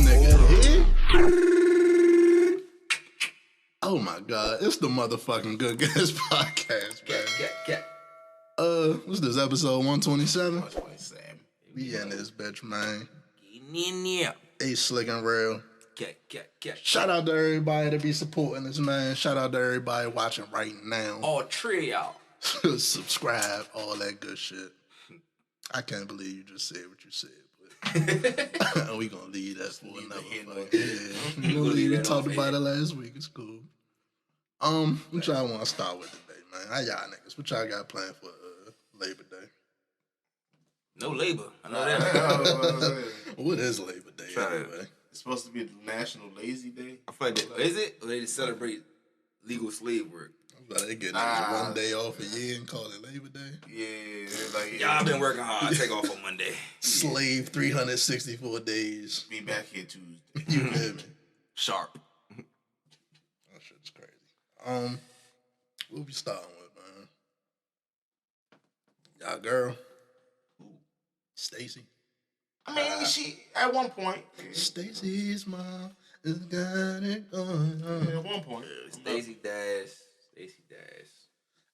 nigga here. Oh my God, it's the motherfucking Good Guys podcast, man. What's this, episode 127? 127. We in this bitch, man. Yeah. A slick and real. Shout out to everybody that be supporting this, man. Shout out to everybody watching right now. All three of y'all. Subscribe, all that good shit. I can't believe you just said what you said, but we gonna leave that for another fucking. We talked about it last week. It's cool. What y'all want to start with today, man? How y'all niggas? What y'all got planned for Labor Day? No labor. I know that. What is Labor Day anyway? It's supposed to be a National Lazy Day. I feel like is it? Or they just celebrate legal slave work? But they get 1 day off a year and call it Labor Day. Yeah, like y'all been working hard. I take off on Monday. Slave 364 days. Be back here Tuesday. You hear me? Sharp. That shit's crazy. What we starting with, man? Y'all girl? Stacy. I mean, she at one point. Stacy's mom has got it going on. At one point, Stacey Dash.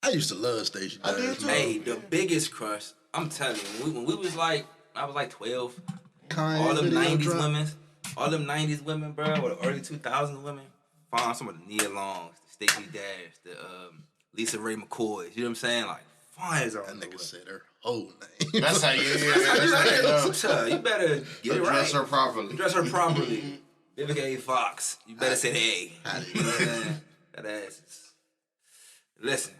I used to love Stacey Dash. I did too. Hey, the biggest crush. I'm telling you, when we was like, I was like 12. Kanye all them video 90s women, bro, or the early 2000s women. Found some of the Nia Longs, the Stacey Dash, the Lisa Ray McCoys. You know what I'm saying? Like, fine as That nigga said her whole name. That's how you. That's how you better get it right. Dress her properly. Dress her properly. Vivica A. Fox. You better say hey. That ass is. Listen.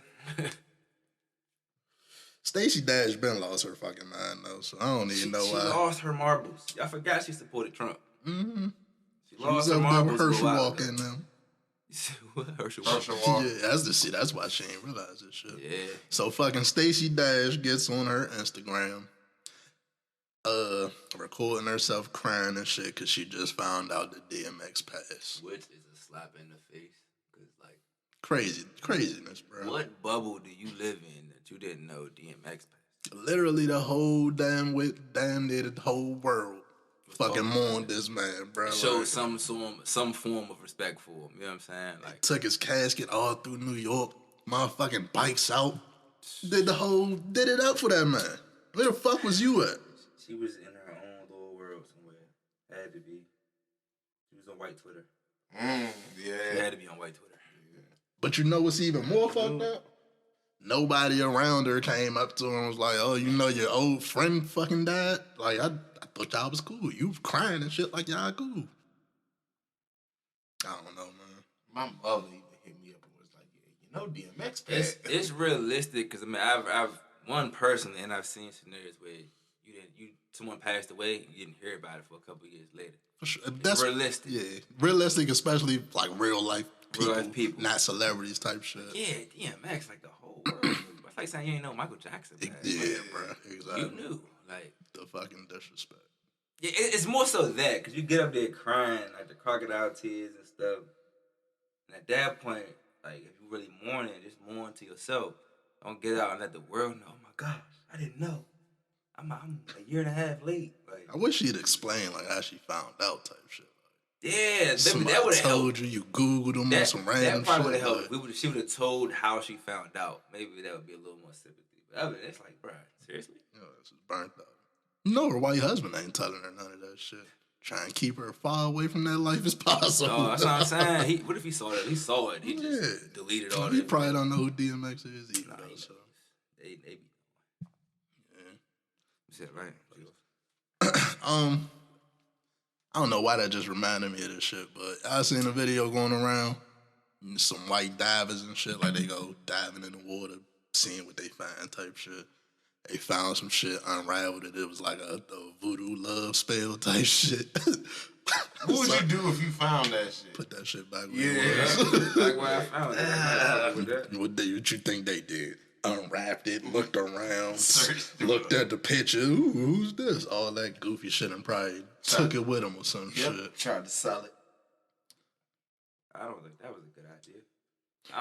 Stacey Dash been lost her fucking mind though, so I don't even know why. She lost her marbles. Y'all forgot she supported Trump. Mm-hmm. She lost her marbles. Herschel walking them. Herschel Walk. Yeah, that's why she ain't realize this shit. Yeah. So fucking Stacey Dash gets on her Instagram, recording herself crying and shit because she just found out the DMX passed. Which is a slap in the face. Cause like craziness, bro. What bubble do you live in that you didn't know DMX passed? Literally the whole damn near the whole world fucking mourned this man, bro. Showed like, some form of respect for him. You know what I'm saying? Like took his casket all through New York, motherfucking bikes out, did it up for that man. Where the fuck was you at? She was in her own little world somewhere. Had to be. She was on white Twitter. Yeah. She had to be on white Twitter. But you know what's even more fucked up? Nobody around her came up to her and was like, oh, you know your old friend fucking died? Like, I thought y'all was cool. You crying and shit like y'all cool. I don't know, man. My mother even hit me up and was like, yeah, DMX passed. It's realistic because I mean I've one personally and I've seen scenarios where someone passed away, you didn't hear about it for a couple years later. For sure. That's realistic. Yeah, realistic, especially like real life people, not celebrities type shit. Yeah, DMX, like the whole world. It's like saying you ain't know Michael Jackson. Yeah, bro, exactly. You knew, like the fucking disrespect. Yeah, it's more so that because you get up there crying like the crocodile tears and stuff, and at that point, like if you really mourning, just mourn to yourself. Don't get out and let the world know. Oh my gosh, I didn't know. I'm a year and a half late. Like I wish she'd explain like how she found out type shit. Yeah, somebody that would have told you. You Googled them on some random shit. That probably would have helped. She would have told how she found out. Maybe that would be a little more sympathy. But I mean, it's like, bro, seriously? Yeah, this is burnt out. No, her white husband ain't telling her none of that shit. Trying to keep her far away from that life as possible. Oh, that's what I'm saying. What if he saw that? He saw it. He just deleted all that. He probably don't know who DMX is either. Nah, though, so. They be. Yeah. You said right. I don't know why that just reminded me of this shit, but I seen a video going around. Some white divers and shit, like they go diving in the water, seeing what they find type shit. They found some shit, unraveled it. It was like a voodoo love spell type shit. What would you do if you found that shit? Put that shit back where it was. Like where I found it. What you think they did? Unwrapped it, looked around, looked at the picture. Ooh, who's this? All that goofy shit and probably took it with them or some shit. Tried to sell it. I don't think that was a good idea.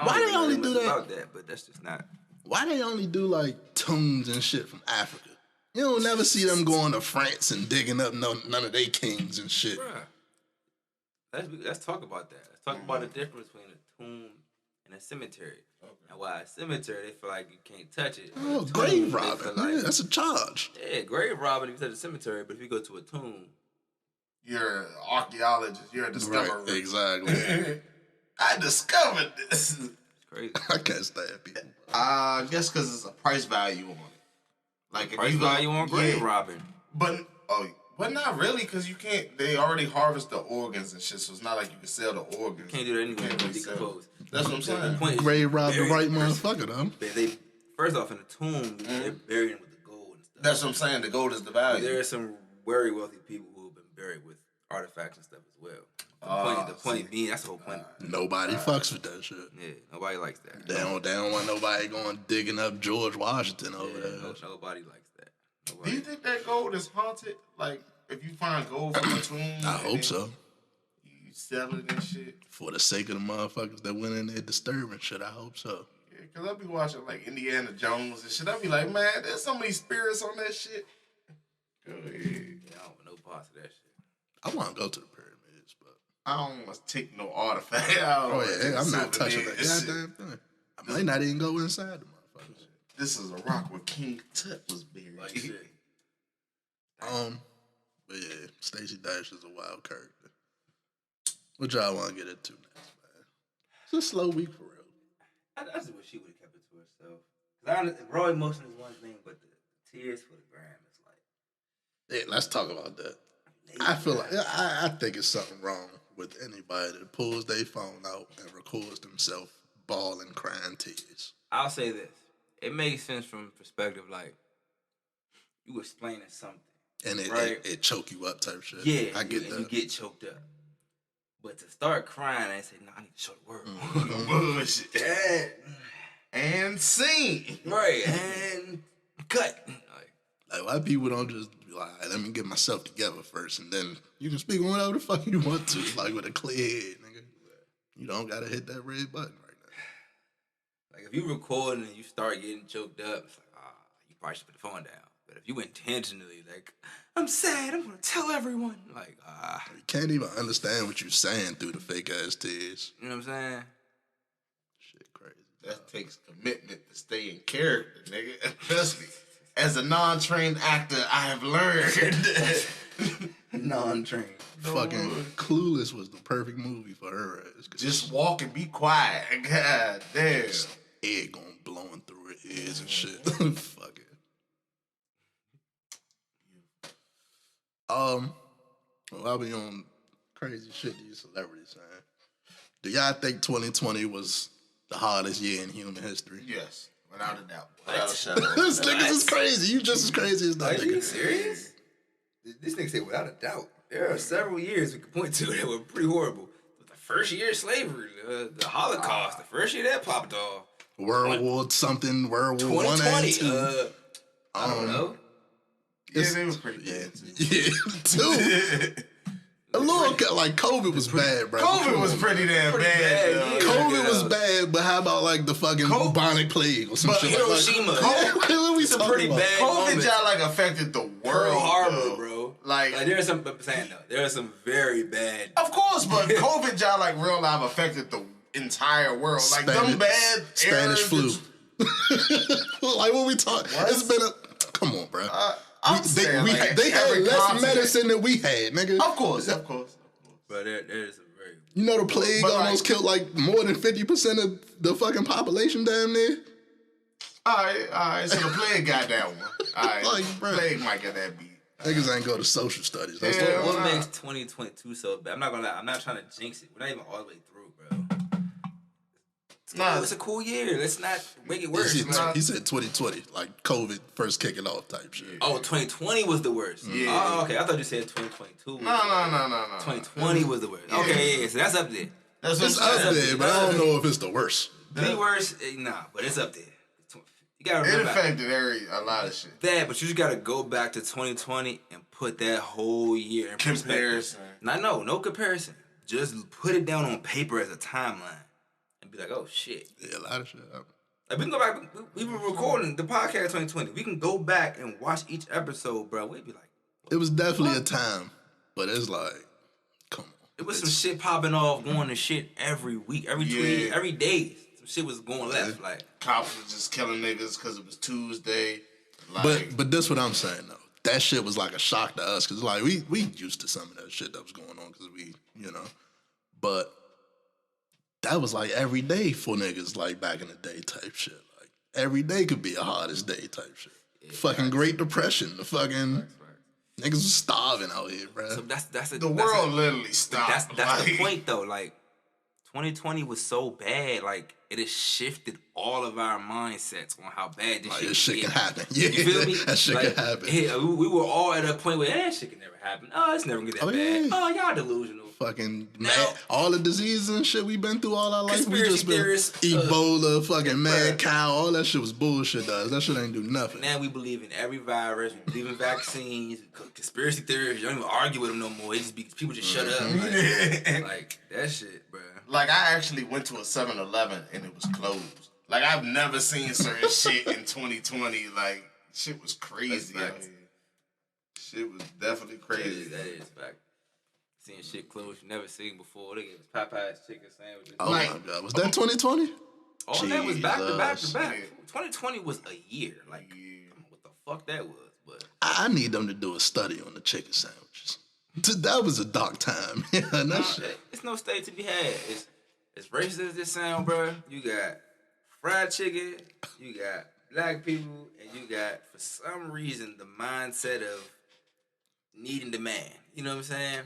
Why they only do that? About that? But that's just not. Why they only do like tunes and shit from Africa? You don't never see them going to France and digging up none of their kings and shit. Bruh. Let's talk about that. Let's talk about the difference between a tomb and a cemetery. Okay. And why a cemetery, they feel like you can't touch it. Oh, grave robbing. Like, that's a charge. Yeah, grave robbing if you touch a cemetery, but if you go to a tomb, you're an archaeologist. You're a discoverer. Right, exactly. I discovered this. It's crazy. I can't stand people. I guess because it's a price value on it. Like price value on grave robbing. But not really, because you can't. They already harvest the organs and shit, so it's not like you can sell the organs. Can't do that anyway. Really decompose. That's what I'm saying. The point grave rob the right motherfucker, though. They first off in the tomb, they're burying with the gold and stuff. That's what I'm saying. The gold is the value. There are some very wealthy people who have been buried with artifacts and stuff as well. The point being, that's the whole point. Nobody fucks with that shit. Yeah, nobody likes that. They don't want nobody going digging up George Washington over there. Nobody likes that. Do you think that gold is haunted? Like, if you find gold from a tomb, I hope so. You sell it and shit. For the sake of the motherfuckers that went in there disturbing shit, I hope so. Yeah, because I'll be watching like Indiana Jones and shit. I'll be like, man, there's so many spirits on that shit. Go ahead. Yeah, I don't want no parts of that shit. I want to go to the pyramids, but I don't want to take no artifact. I'm not touching that goddamn thing. I might not even go inside the motherfuckers. This is a rock where King Tut was buried. Like shit. But yeah, Stacey Dash is a wild character. What y'all want to get into next, man? It's a slow week for real. I just wish she would have kept it to herself. Because raw emotion is one thing, but the tears for the gram is like. Yeah, let's talk about that. I feel like I think it's something wrong with anybody that pulls their phone out and records themselves bawling, crying tears. I'll say this: it makes sense from perspective, like you explaining something, and it choke you up type shit. Yeah, I get that. You get choked up, but to start crying and say, "No, I need to show the world." Bullshit. And scene. Right, and cut. Like, why people don't just be like, let me get myself together first, and then you can speak on whatever the fuck you want to, like with a clear head, nigga. You don't gotta hit that red button right now. Like, if you recording and you start getting choked up, it's like, you probably should put the phone down. But if you intentionally, like, I'm sad, I'm gonna tell everyone, like, You can't even understand what you're saying through the fake ass tears. You know what I'm saying? Shit crazy. That takes commitment to stay in character, nigga. Especially as a non-trained actor, I have learned. Non-trained. Fucking Clueless was the perfect movie for her ass. Just walk and be quiet. God damn. Air going blowing through her ears and shit. Fuck it. Well, I'll be on crazy shit these celebrities saying. Do y'all think 2020 was the hardest year in human history? Yes, without a doubt. Without a shadow. This niggas is crazy. You just as crazy as that nigga. Are you serious? This nigga said without a doubt. There are several years we could point to that were pretty horrible. The first year of slavery, the Holocaust, the first year that popped off. World War War 1 and 2. I don't know. Yeah, they were pretty bad too. Yeah, too. A little like COVID was bad, bro. COVID was pretty damn bad. COVID was bad, but how about like the fucking bubonic plague or some shit? Hiroshima. What we it's a pretty about? bad COVID y'all like affected the world. Pearl Harbor, though. bro. Like there's some, but saying though, there are some very bad. Of course, but COVID y'all like real life affected the entire world. Like them bad Spanish flu. Like what we talking? It's been come on, bro. They had less medicine than we had, nigga. Of course. But there's a very. You know the plague almost killed like more than 50% of the fucking population damn near. All right. So the plague got that one. All right, like, plague might get that beat. Niggas ain't go to social studies. That's what makes 2022 so bad. I'm not gonna lie. I'm not trying to jinx it. We're not even all the way through, bro. It's a cool year. Let's not make it worse. He said 2020, like COVID first kicking off type shit. Oh, 2020 was the worst. Yeah. Oh, okay. I thought you said 2022. No. 2020 was the worst. Yeah. Okay, so that's up there. It's up there, but I don't know if it's the worst. The worst, nah, but it's up there. You gotta remember. It affected a lot of shit. But you just gotta go back to 2020 and put that whole year in comparison. No comparison. Just put it down on paper as a timeline. Be like, oh shit. Yeah, a lot of shit happened. Like, we can go back. We were recording the podcast 2020. We can go back and watch each episode, bro. We'd be like, it was definitely a time, but it's like, come on. It was some shit popping off, going to shit every week, every tweet, every day. Some shit was going left. Like cops was just killing niggas because it was Tuesday. Like, but that's what I'm saying though. That shit was like a shock to us because like we used to some of that shit that was going on because we but that was like every day for niggas like back in the day type shit. Like every day could be a hardest day type shit. Yeah, fucking Great Depression, the fucking niggas was starving out here, bro. So that's the world literally stopped. That's the point though. Like 2020 was so bad, like it has shifted all of our mindsets on how bad this shit can happen. Yeah, you feel me? That shit can happen. Yeah, we were all at a point where that shit can never happen. Oh, it's never gonna get that bad. Yeah. Oh, y'all delusional. Fucking mad, all the diseases and shit we've been through all our life. We just been Ebola, fucking mad cow, all that shit was bullshit. That shit ain't do nothing. Now we believe in every virus. We believe in vaccines, conspiracy theories. You don't even argue with them no more. People just shut up. Like that shit, bro. Like I actually went to a 7-Eleven and it was closed. Like I've never seen certain shit in 2020. Like shit was crazy. Shit was definitely crazy. That is fact. Seeing shit closed you never seen before. They gave us Popeye's chicken sandwiches. Oh my god, was that 2020? All that was back to back to back. 2020 was a year. Like I don't know what the fuck that was, but I need them to do a study on the chicken sandwiches. That was a dark time. It's no state to be had. It's racist as this sound, bro. You got fried chicken, you got black people, and you got, for some reason, the mindset of needing demand. You know what I'm saying?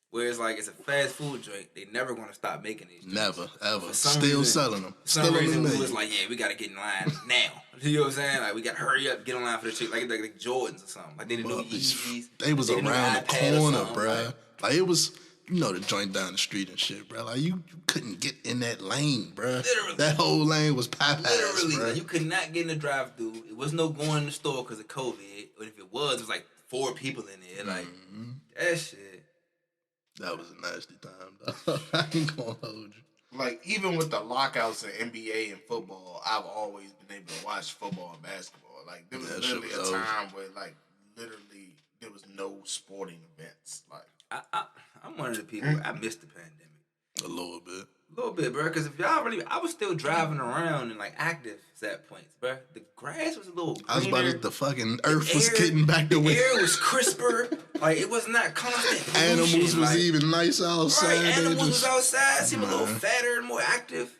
Whereas, like, it's a fast food joint, they never going to stop making these drinks. Never, ever. Still selling them. For some reason, we was like, yeah, we got to get in line now. You know what I'm saying? Like, we got to hurry up, get in line for the chick, like Jordans or something. Like, they didn't know Yeezys. They was around the corner, bro. Like, it was, the joint down the street and shit, bro. Like, you couldn't get in that lane, bro. Literally. That whole lane was Popeyes, literally, bro. Like, you could not get in the drive-thru. It was no going in the store because of COVID. But if it was like 4 people in there. Like, that shit. That was a nasty time, though. I ain't gonna hold you. Like, even with the lockouts in NBA and football, I've always been able to watch football and basketball. Like, there was literally a time where, like, literally there was no sporting events. Like, I'm one of the people, I missed the pandemic. A little bit. A little bit, bro. Because if y'all really, I was still driving around and like active set points, bro. The grass was a little greener. I was about to, the fucking earth was getting back the way. The air was crisper. Like, it was not constant pollution. Animals was even nice outside. Right, animals was outside. Seemed a little fatter and more active.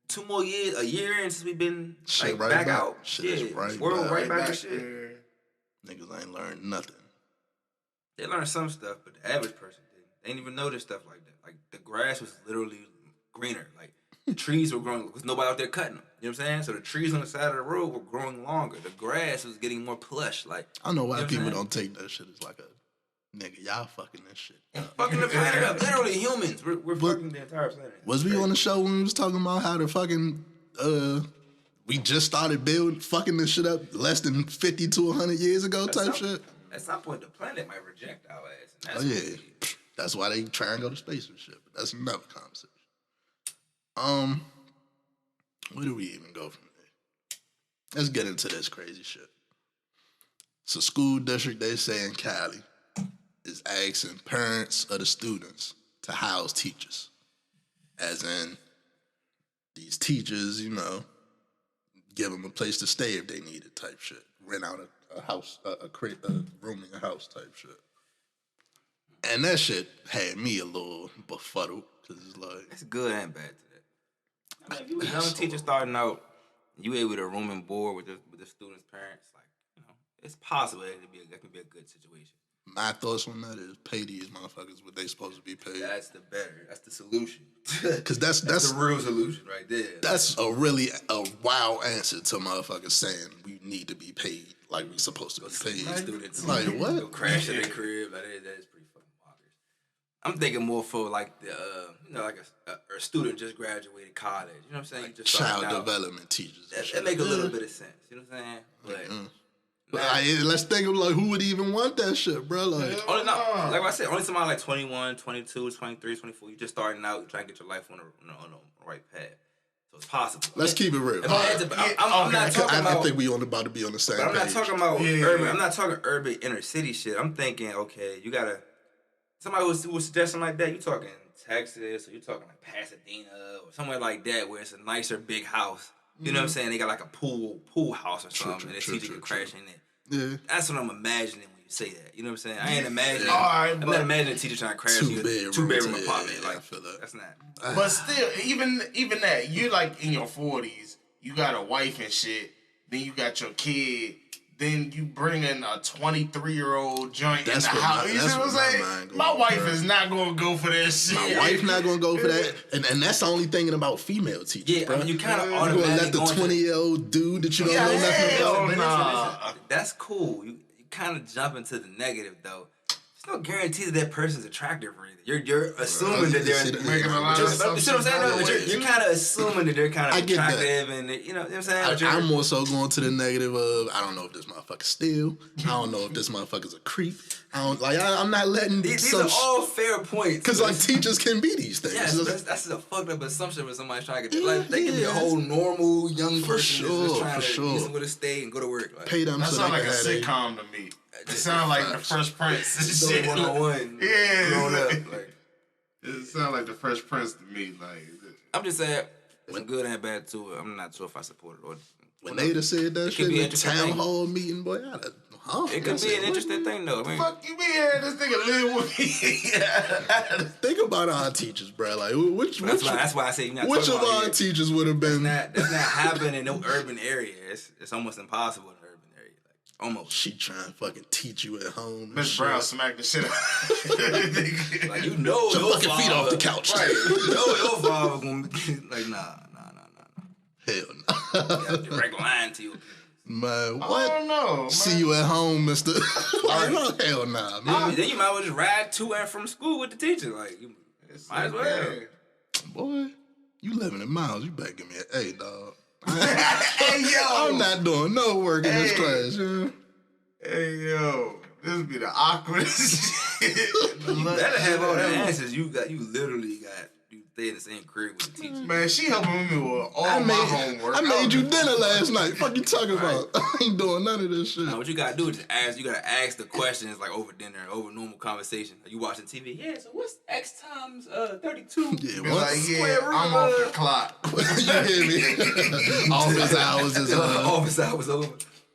2 more years, a year in since we've been like right back out. Shit, world right back to shit. Niggas ain't learned nothing. They learned some stuff, but the average person didn't. They didn't even notice stuff like that. Like, the grass was literally greener. Like, the trees were growing because nobody out there cutting them. You know what I'm saying? So the trees on the side of the road were growing longer. The grass was getting more plush. Like, I don't know why people don't take that shit as like a nigga. Y'all fucking this shit. Fucking the planet up. Literally humans. We're fucking the entire planet. Was we on the show when we was talking about how the fucking we just started fucking this shit up less than 50 to 100 years ago type shit? At some point, the planet might reject our ass. And that's that's why they try and go to space and shit. But that's another conversation. Where do we even go from there? Let's get into this crazy shit. So, school district, they say in Cali, is asking parents of the students to house teachers. As in, these teachers, give them a place to stay if they need it type shit. Rent out a house, a room in a house type shit. And that shit had me a little befuddled, because it's like... It's good and bad to that. I mean, if you a young teacher starting out, you able to room and board with the students' parents, like, it's possible that can be a good situation. My thoughts on that is pay these motherfuckers what they supposed to be paid. That's the solution. Because that's the real solution right there. That's a wild answer to motherfuckers saying we need to be paid like we supposed to be paid. Students like what? Go crash in their crib. Like that is pretty fucking bonkers. I'm thinking more for like the like a student just graduated college. You know what I'm saying? Like just child development teachers. That make a little bit of sense. You know what I'm saying? But let's think of like who would even want that shit, bro. Like, like I said, only somebody like 21, 22, 23, 24. You just starting out, trying to get your life on the right path. So it's possible. Let's keep it real. I'm not talking about. I think we about to be on the same. But I'm not page. talking about urban. I'm not talking urban inner city shit. I'm thinking, okay, you gotta somebody who would suggest something like that, you talking Texas or you talking like Pasadena or somewhere like that where it's a nicer big house. You know what I'm saying? They got like a pool house or something, and the teacher can crash in it. Yeah. That's what I'm imagining when you say that. You know what I'm saying? I ain't imagining. I'm not imagining a teacher trying to crash two bedroom apartment. Like, I feel that. That's not. But still, even that, you're like in your 40s. You got a wife and shit. Then you got your kid. Then you bring in a 23-year-old joint in the house. You see what I'm saying? My wife is not going to go for that shit. My wife not going to go for that. And that's the only thinking about female teachers, bro. I mean, you kind of automatically let the 20-year-old dude that you don't know nothing about. That's cool. You kind of jump into the negative, though. There's no guarantee that person's attractive or anything. You're assuming that they're making a lot of stuff. You know what I'm saying? You're kind of assuming that they're kind of attractive, and you know what I'm saying. I'm more so going to the negative of I don't know if this motherfucker's steal. I don't know if this motherfucker's a creep. I'm not letting these are all fair points because like teachers can be these things. Yes, that's a fucked up assumption when somebody's trying to get like they can be a whole normal young person just trying to use them with a stay and go to work. Like, pay them. That sounds like a sitcom to me. It sounds like the Fresh Prince and shit. 101. Yeah. Grown up. Like, it sounds like the Fresh Prince to me. Like, I'm just saying, it's good and bad too. I'm not sure if I support it. Or when they just said that shit in the town hall meeting, boy, it could be an interesting thing though. I mean, fuck you mean? This nigga live with me. Think about our teachers, bro. Like, that's why I say which of our teachers would have been? That's not happening in no urban area. It's almost impossible in an urban area. Like, almost. She trying to fucking teach you at home. Miss Brown smacked the shit out. Like, you know, your fucking feet off the couch. Right. You know your father gonna be like, nah. Hell no. Yeah, direct line to you. Man, what? I don't know. See you at home, mister. Like, no, hell nah, man. Then you might as well just ride to and from school with the teacher. Like, you might as well. Boy, you living in miles. You better give me an A, dog. Hey, yo. I'm not doing no work in this class, yeah. Hey, yo. This would be the awkwardest shit. You better have all the answers. You literally got... Stay in the same crib with the teacher. Man, she helping me with all my homework. I made you dinner last night. Fuck you talking about? I ain't doing none of this shit. Now, what you gotta do is just ask. You gotta ask the questions like over dinner, over normal conversation. Like, you watching TV? Yeah. So what's X times 32? Yeah. I'm off the clock. You hear me? Office hours is over. Office hours over.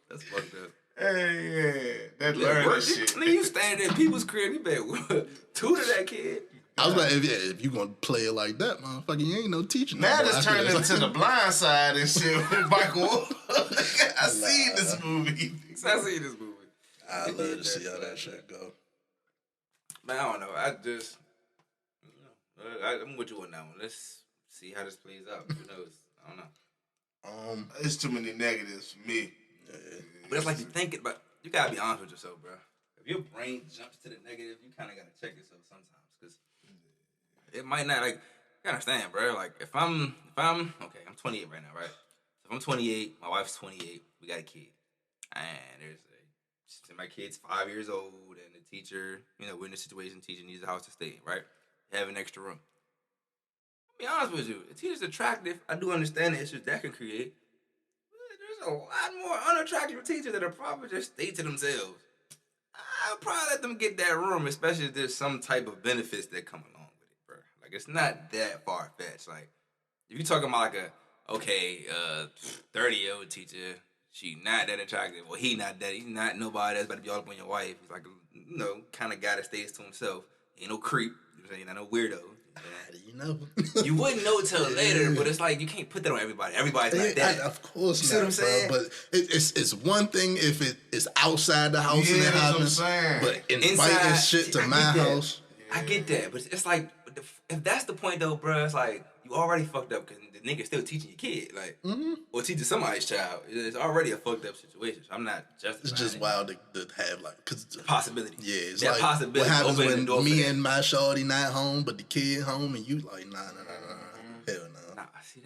That's fucked up. Hey, that learning shit. I mean, you standing in people's crib. You better tutor that kid. I was like, if you gonna play it like that, motherfucker, you ain't no teacher. Now it's turned into The Blind Side and shit with Michael. I seen this movie. I seen this movie. I love to see how that shit go. Man, I don't know. I just, I'm with you on that one. Let's see how this plays out. Who knows? I don't know. It's too many negatives for me. Yeah. But it's like you thinking, but you gotta be honest with yourself, bro. If your brain jumps to the negative, you kind of gotta check yourself sometimes. It might not, like, you understand, bro. Like, if I'm okay, I'm 28 right now, right? So if I'm 28, my wife's 28, we got a kid. And my kid's 5 years old, and the teacher, we're in a situation, teacher needs a house to stay in, right? They have an extra room. I'll be honest with you, the teacher's attractive. I do understand the issues that can create. But there's a lot more unattractive teachers that are probably just stay to themselves. I'll probably let them get that room, especially if there's some type of benefits that come along. Like, it's not that far-fetched. Like, if you're talking about, like, 30-year-old teacher, she not that attractive, or he's not nobody that's about to be all up on your wife. He's like, kind of guy that stays to himself. He ain't no creep. He's not no weirdo. How do you know? You wouldn't know till later, but it's like, you can't put that on everybody. Everybody's like that. Of course you see what I'm saying? Bro, but it's one thing if it is outside the house and it happens, but inviting shit to my house. I get that, but it's like, if that's the point though, bro, it's like you already fucked up because the nigga's still teaching your kid, like, or teaching somebody's child. It's already a fucked up situation. So I'm not justifying. It's just wild to have possibility. Yeah, it's that like possibility. What happens when me and my shorty not home, but the kid home, and you like, nah, hell no. Nah, see,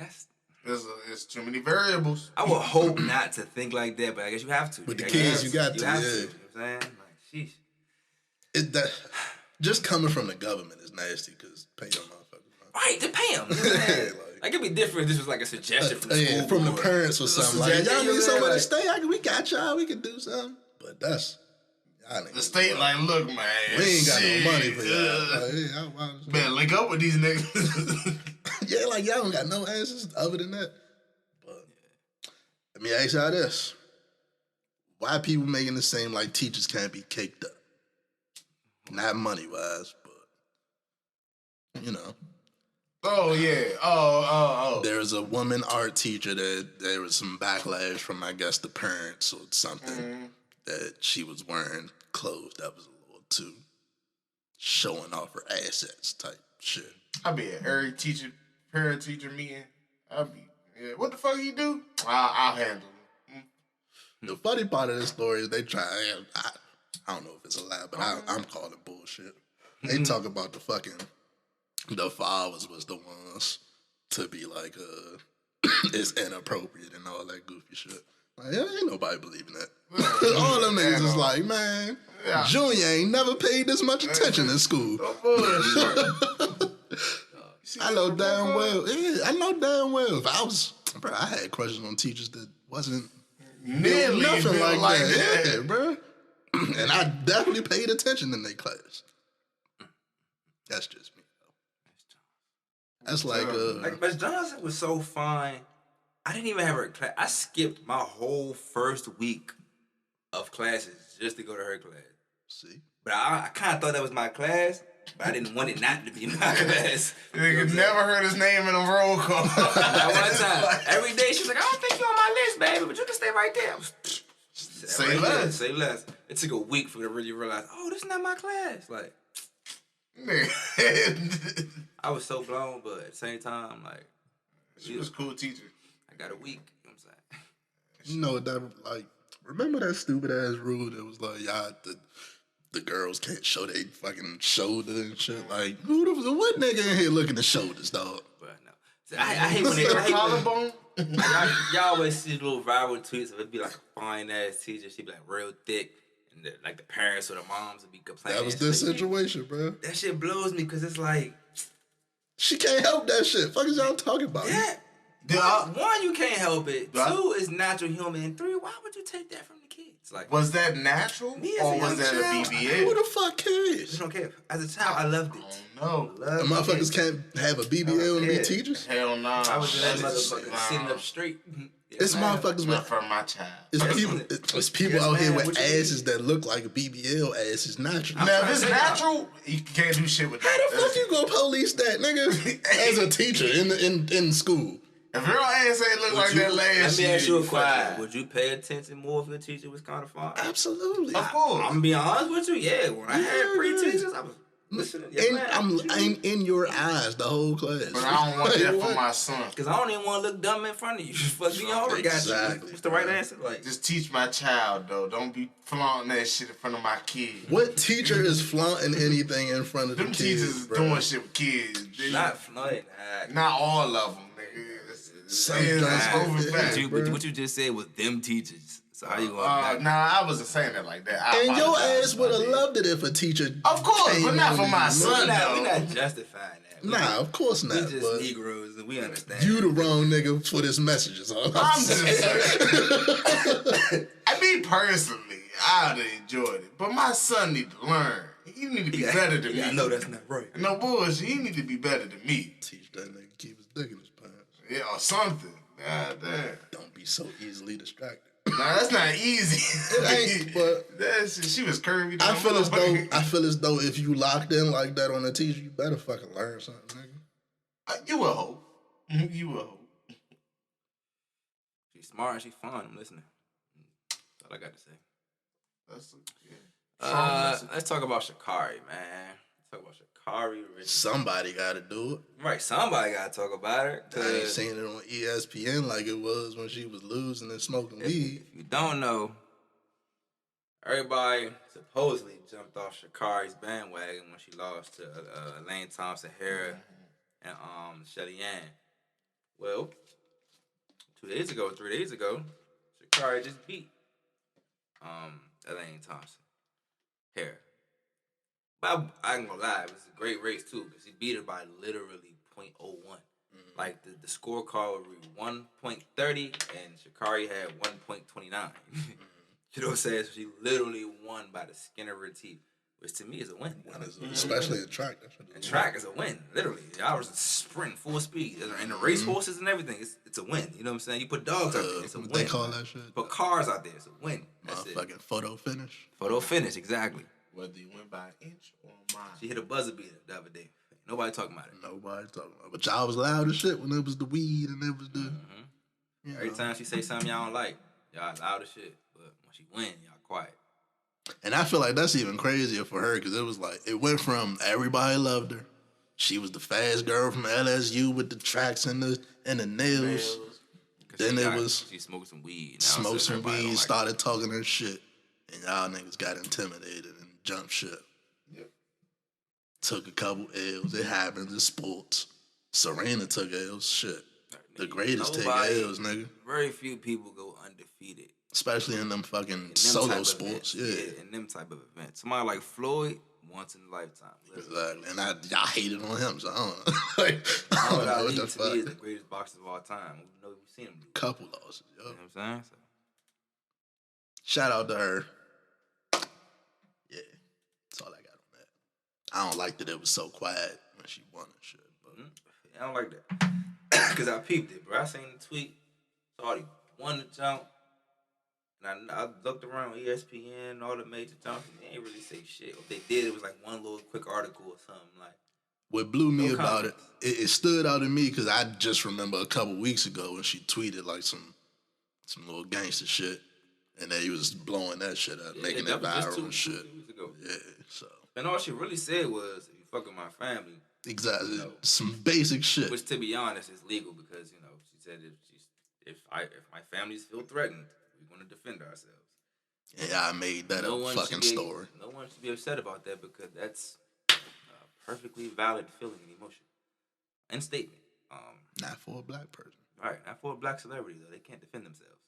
it's too many variables. I would hope not to think like that, but I guess you have to. With the kids, you got to. Yeah. You know what I'm saying? Like, sheesh. Just coming from the government is nasty because pay your motherfuckers. Right, to pay them. You know like, it'd be different if this was like a suggestion from the school. From the parents or something. Like, y'all need somewhere to stay? We got y'all. We can do something. But The state like, look, man, we ain't got no money for y'all. Man, link up with these niggas. Yeah, like y'all don't got no answers other than that. But let me ask y'all this: why people making it seem like teachers can't be caked up? Not money wise, but you know. Oh yeah. Oh. There's a woman art teacher that there was some backlash from, I guess, the parents or something that she was wearing clothes that was a little too showing off her assets type shit. I'll be at every parent teacher meeting. What the fuck you do? I'll handle it. The funny part of this story is they try. I don't know if it's a lie, but I'm calling bullshit. They talk about the fathers was the ones to be like, it's inappropriate and all that goofy shit. Like, ain't nobody believing that. All them niggas is like, man, Junior ain't never paid this much attention in school. I know damn well. Yeah, I know damn well. If I was, bro, I had crushes on teachers that wasn't nearly nothing like that. that. Yeah, bro. And I definitely paid attention in their class. That's just me. That's like Miss Johnson was so fine. I didn't even have her class. I skipped my whole first week of classes just to go to her class. See, but I kind of thought that was my class, but I didn't want it not to be my class. Nigga never heard his name in a roll call. Not one time. Every day she was like, "I don't think you're on my list, baby, but you can stay right there." Say less. Say less. It took a week for me to really realize, oh, this is not my class. Like, I was so blown, but at the same time, like, she was a cool teacher. I got a week. You know what I'm saying? you know that, like, remember that stupid ass rule that was like, y'all, the girls can't show their fucking shoulder and shit. Like, what nigga in here looking at shoulders, dog? But no, see, I hate when they collarbone. Y'all always see little viral tweets of it be like a fine ass teacher. She be like real thick, and the parents or the moms would be complaining. That was this situation, bro. That shit blows me because it's like she can't help that shit. Fuck is y'all talking about? Yeah. One, you can't help it. Two, it's natural human. And three, why would you take that from the kids? Like, was that natural or was that a BBL? Who the fuck cares? I don't care. As a child, I loved it. Oh no, the motherfuckers can't have a BBL and be teachers. Hell no. I was in that motherfucker sitting up straight. It's motherfuckers not for my child. It's people out here with asses that look like a BBL ass is natural. Now, if it's natural, you can't do shit with that. How the fuck you gonna police that, nigga? As a teacher in school. If your ass ain't look like that last year, let me ask you a question. Would you pay attention more if your teacher was kind of fine? Absolutely. Of course. I'm gonna be honest with you. Yeah, when I had pre-teachers, I was listening. I'm in your eyes the whole class. But I don't want that for my son. Because I don't even want to look dumb in front of you. Fuck me, already got you. What's the right answer? Like, just teach my child, though. Don't be flaunting that shit in front of my kids. What teacher is flaunting anything in front of the kids? Them teachers is doing shit with kids. Not flaunting. Not all of them, nigga. What you just said was them teachers. So how you gonna? Nah, I wasn't saying that like that. And your ass would have loved it if a teacher. Of course, but not for my son. We're not justifying that. Nah, of course not. We just Negroes and we understand. You the wrong nigga for this message. Is all I'm just saying. I mean, personally, I'd have enjoyed it, but my son need to learn. He need to be better than me. I know that's not right. No bullshit. He need to be better than me. Teach that nigga keep his dick in his pants. Yeah, or something. God damn. Don't be so easily distracted. Nah, that's not easy. It ain't, but she was curvy. I feel as though if you locked in like that on a teacher, you better fucking learn something, nigga. You will hope. You will hope. She's smart and she's fun. I'm listening. That's all I got to say. Let's talk about Shikari, man. Let's talk about Shikari. Somebody got to do it. Right, somebody got to talk about it. I ain't seen it on ESPN like it was when she was losing and smoking weed. If you don't know, everybody supposedly jumped off Shikari's bandwagon when she lost to Elaine Thompson, Hera, and Shelly Ann. Well, 3 days ago, Shikari just beat Elaine Thompson, Hera. But I ain't gonna lie, it was a great race too, because he beat her by literally 0.01. Like the scorecard would read 1.30 and Shikari had 1.29. You know what I'm saying? So she literally won by the skin of her teeth, which to me is a win. Especially in track. And track is a win, literally. I was sprinting full speed. And the race horses and everything, it's a win. You know what I'm saying? You put dogs out there, it's a win. They call that shit? Put cars out there, it's a win. That's it. Fucking photo finish. Photo finish, exactly. Whether you win by an inch or a mile. She hit a buzzer beater the other day. Nobody talking about it. Nobody talking about it. But y'all was loud as shit when it was the weed and it was the... Every time she say something y'all don't like, y'all loud as shit. But when she win, y'all quiet. And I feel like that's even crazier for her because it was like, it went from everybody loved her. She was the fast girl from LSU with the tracks and the nails. Then she smoked some weed. Smoked some weed, started talking her shit. And y'all niggas got intimidated and jumped ship. Yep. Took a couple L's. It happens in sports. Serena took L's. Shit. The greatest take L's, nigga. Very few people go undefeated. Especially in them fucking solo sports. Yeah. In them type of events. Somebody like Floyd, once in a lifetime. Exactly. And y'all hated on him, so I don't know. Like, I don't know what the fuck. He is the greatest boxer of all time. We know we've seen him do. Couple losses, yo. You know what I'm saying? So. Shout out to her. Yeah. That's all I got on that. I don't like that it was so quiet when she won and shit. But. I don't like that. Because I peeped it, bro. I seen the tweet. Saw he won the jump. And I looked around ESPN, all the major jumps, and they ain't really say shit. If they did, it was like one little quick article or something. Like, what blew me about it stood out to me because I just remember a couple weeks ago when she tweeted like some little gangster shit. And then he was blowing that shit up, making it viral and shit. 2 weeks ago. Yeah, so. And all she really said was, if you fuck with my family. Exactly. Some basic shit. Which, to be honest, is legal because, she said if my families feel threatened, we're going to defend ourselves. Yeah, I made that a fucking story. No one should be upset about that because that's a perfectly valid feeling and emotion. And statement. Not for a black person. Right, not for a black celebrity, though. They can't defend themselves.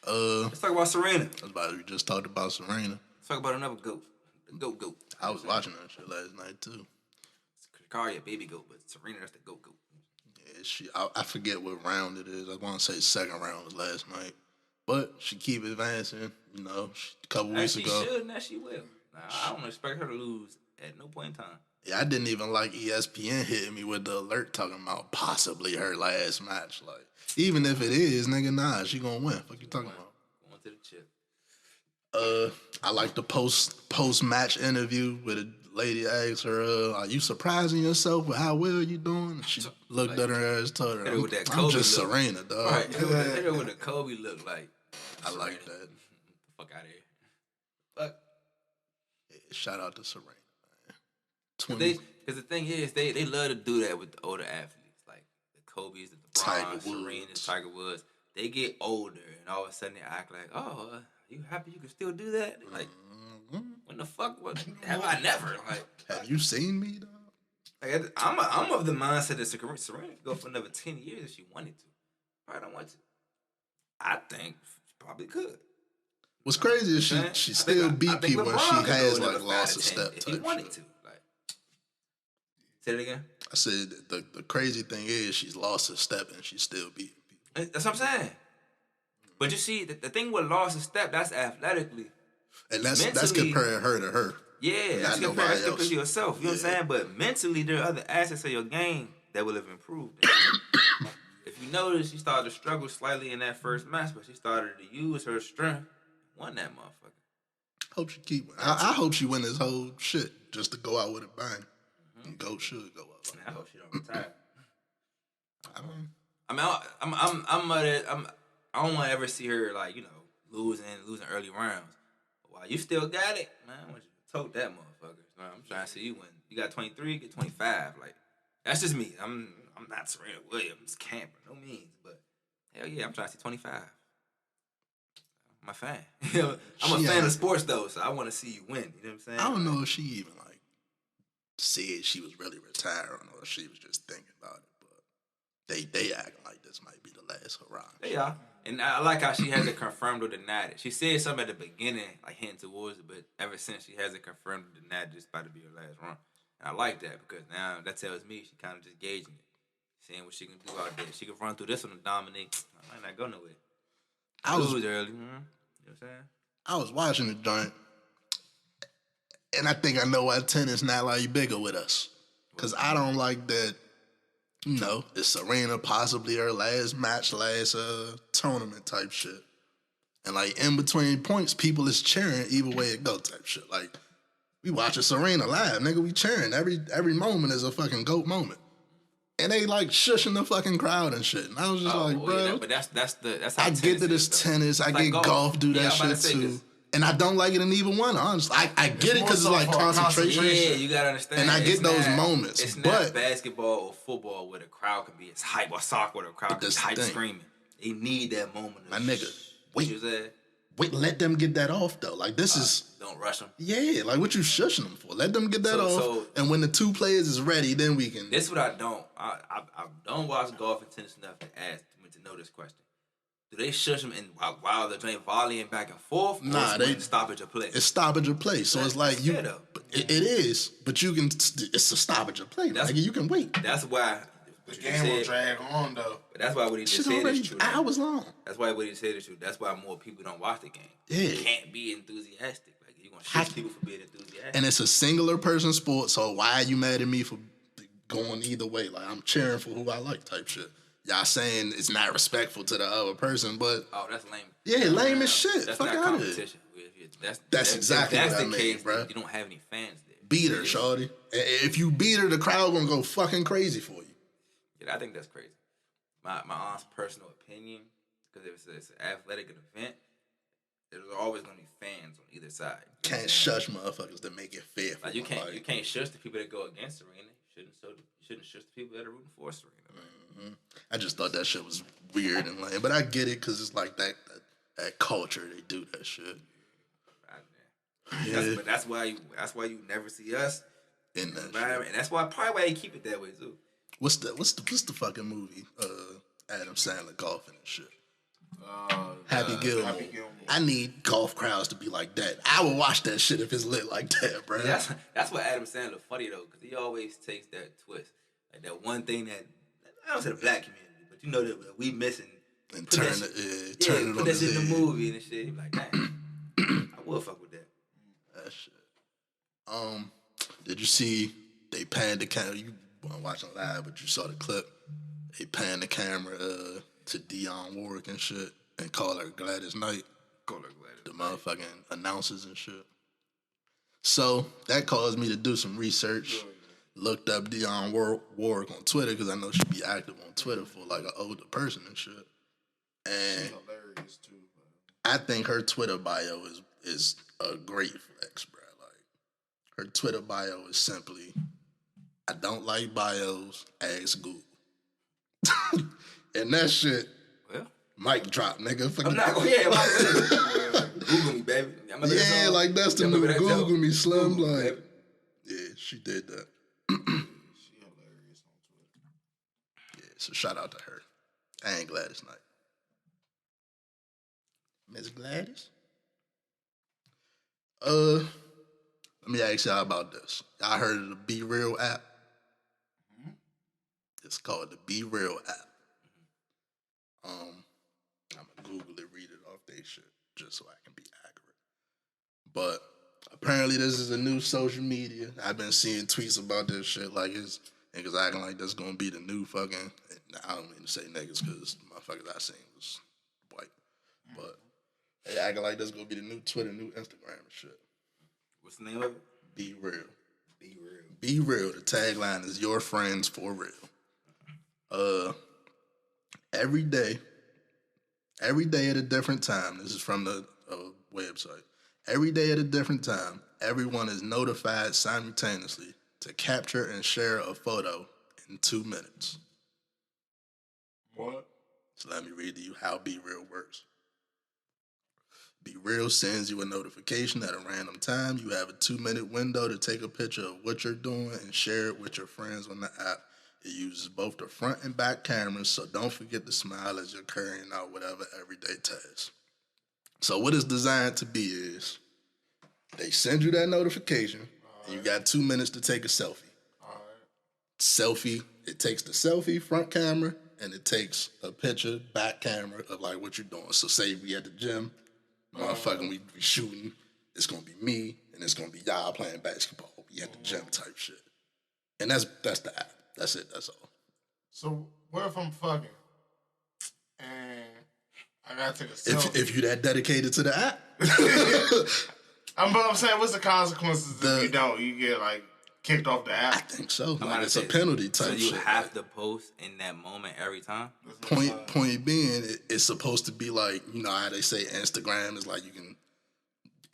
Let's talk about Serena. We just talked about Serena. Let's talk about another GOAT. The GOAT. I was watching that shit last night too. Shikari, a baby GOAT, but Serena, that's the GOAT. Yeah, I forget what round it is. I want to say second round was last night. But she keep advancing, a couple weeks ago. She should, and that she will. I don't expect her to lose at no point in time. Yeah, I didn't even like ESPN hitting me with the alert talking about possibly her last match. Like, even if it is, nigga, nah, she gonna win. Fuck you talking about? Going to the chip. I like the post-match interview where the lady asked her, are you surprising yourself with how well you doing? And she looked at her ass, told her, I'm just Serena, dog. Right, hit her with the Kobe look like. I like that. Get the fuck out of here. Fuck. Yeah, shout out to Serena. Because the thing is, they love to do that with the older athletes, like the Kobe's, the LeBron, Serena's, Tiger Woods. They get older, and all of a sudden they act like, "Oh, you happy you can still do that?" Like, when the fuck? What have I never? Like, have you seen me, dog? Like, I'm of the mindset that Serena could go for another 10 years if she wanted to. I don't want to. I think she probably could. What's crazy is she still beat people and she has like lost a step. If he wanted to. Say it again. I said the crazy thing is she's lost a step and she's still beating people. That's what I'm saying. But you see, the thing with lost a step, that's athletically. And that's comparing her to her. Yeah, that's comparing to yourself. You know what I'm saying? But mentally, there are other aspects of your game that will have improved. If you notice, she started to struggle slightly in that first match, but she started to use her strength, won that motherfucker. Hope she keep. I hope she win this whole shit just to go out with a bang. Goat should go up. I hope she don't retire. I don't want to ever see her losing early rounds. But while you still got it, man, I want you to tote that motherfucker. I'm trying to see you win. You got 23, get 25. Like, that's just me. I'm not Serena Williams camper, no means, but hell yeah, I'm trying to see 25. I'm a fan. I'm a fan of sports though, so I want to see you win. You know what I'm saying? I don't know if she even said she was really retiring or she was just thinking about it, but they acting like this might be the last hurrah. Yeah, and I like how she hasn't confirmed or denied it. She said something at the beginning, like hinting towards it, but ever since she hasn't confirmed or denied it, it's about to be her last run. And I like that because now that tells me she kind of just gauging it. Seeing what she can do out there. She can run through this one and dominate. I might not go nowhere. I was early. You know what I'm saying? I was watching the joint, and I think I know why tennis not like bigger with us. Because I don't like that, it's Serena possibly her last match, last tournament type shit. And like in between points, people is cheering either way it go type shit. Like, we watching Serena live, nigga, we cheering. Every moment is a fucking GOAT moment. And they like shushing the fucking crowd and shit. And I was just bro. Yeah, but that's how I get that it's tennis. I get golf do that shit too. And I don't like it in either one, honestly. I get it because it's like concentration. Yeah, you gotta understand. And I get those moments. It's not basketball or football where the crowd can be as hype, or soccer where the crowd can be hype screaming. They need that moment. My nigga, wait, let them get that off though. Like this is don't rush them. Yeah, like what you shushing them for? Let them get that off. And when the two players is ready, then we can. This is what I don't. I don't watch golf and tennis enough to know this question. Do they shush them while they're playing volleying back and forth? Nah, they stoppage of play. It's stoppage of play. So it's like you. It is, but you can. It's a stoppage of play. Like you can wait. That's why. The game will drag on though. But that's why what he just said is true. Hours long. That's why what he said is true. That's why more people don't watch the game. Yeah. You can't be enthusiastic. Like you're gonna shoot people for being enthusiastic. And it's a singular person sport. So why are you mad at me for going either way? Like I'm cheering for who I like type shit. Y'all saying it's not respectful to the other person, but that's lame. Yeah, lame as shit. That's Fuck not out of competition. That's exactly what I mean, bro. You don't have any fans there. Beat her, shorty. If you beat her, the crowd gonna go fucking crazy for you. Yeah, I think that's crazy. My aunt's personal opinion, because if it's an athletic event, there's always gonna be fans on either side. Can't shush motherfuckers to make it fair. Like you can't shush the people that go against Serena. You shouldn't shush the people that are rooting for Serena. Mm-hmm. I just thought that shit was weird and lame, but I get it because it's like that culture. They do that shit. Yeah. But that's why you never see us in that shit. And that's probably why they keep it that way too. What's the fucking movie? Adam Sandler golfing and shit. Happy Gilmore. I need golf crowds to be like that. I would watch that shit if it's lit like that, bro. Yeah, that's what Adam Sandler funny though, because he always takes that twist, like that one thing that I don't say the black community, but you know that we missing. And turn it on put this his in the head. movie and shit. He be like, dang, I will fuck with that. That shit. Did you see they panned the camera? You weren't watching live, but you saw the clip. They panned the camera to Dionne Warwick and shit and call her Gladys Knight. The motherfucking announcers and shit. So that caused me to do some research. Looked up Dionne Warwick on Twitter because I know she be active on Twitter for like an older person and shit. And she's hilarious too, bro. I think her Twitter bio is a great flex, bro. Like her Twitter bio is simply, I don't like bios, ask Google. And that shit, mic drop, nigga. I'm not gonna Google me, baby. Yeah, like that's the new Google me, Slim. Like, yeah, she did that. She hilarious on Twitter. Yeah, so shout out to her. I ain't Gladys Knight. Miss Gladys? Let me ask y'all about this. Y'all heard of the Be Real app? Mm-hmm. It's called the Be Real app. I'm gonna Google it, read it off they shit, just so I can be accurate. But apparently this is a new social media. I've been seeing tweets about this shit, like it's niggas acting like that's gonna be the new fucking, I don't mean to say niggas because motherfuckers I seen was white. But they acting like that's gonna be the new Twitter, new Instagram and shit. What's the name of it? Be Real. Be Real. Be Real. The tagline is your friends for real. Every day at a different time. This is from the website. Every day at a different time, everyone is notified simultaneously to capture and share a photo in 2 minutes. What? So let me read to you how Be Real works. Be Real sends you a notification at a random time. You have a 2-minute window to take a picture of what you're doing and share it with your friends on the app. It uses both the front and back cameras, so don't forget to smile as you're carrying out whatever everyday task. So what it's designed to be is, they send you that notification, and you got 2 minutes to take a selfie. All right. selfie. It takes the selfie front camera and it takes a picture back camera of like what you're doing. So say we at the gym, motherfucking we shooting. It's gonna be me and it's gonna be y'all playing basketball. We at the gym type shit. And that's the app. That's it. That's all. So what if I'm fucking and I gotta take a selfie? If you that dedicated to the app. I'm saying, what's the consequences if you don't? You get like kicked off the app? I think so. Like, it's a penalty type shit. So you have to post in that moment every time? Point being, it's supposed to be like, you know how they say Instagram is like you can,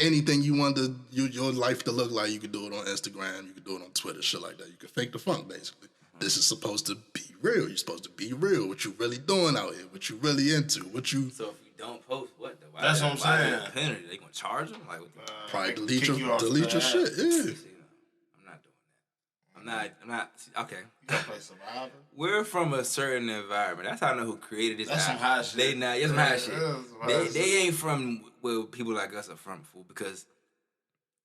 anything you want your life to look like, you can do it on Instagram, you can do it on Twitter, shit like that. You can fake the funk, basically. This is supposed to be real. You're supposed to be real. What you really doing out here? What you really into? What you... So if you don't post, what? That's what I'm saying. Penalty? They gonna charge them? Like, probably delete your shit. Yeah. I'm not. Okay. You gotta play Survivor. We're from a certain environment. That's how I know who created this. That's some hot shit. That's some hot shit. They ain't from where people like us are from, fool. Because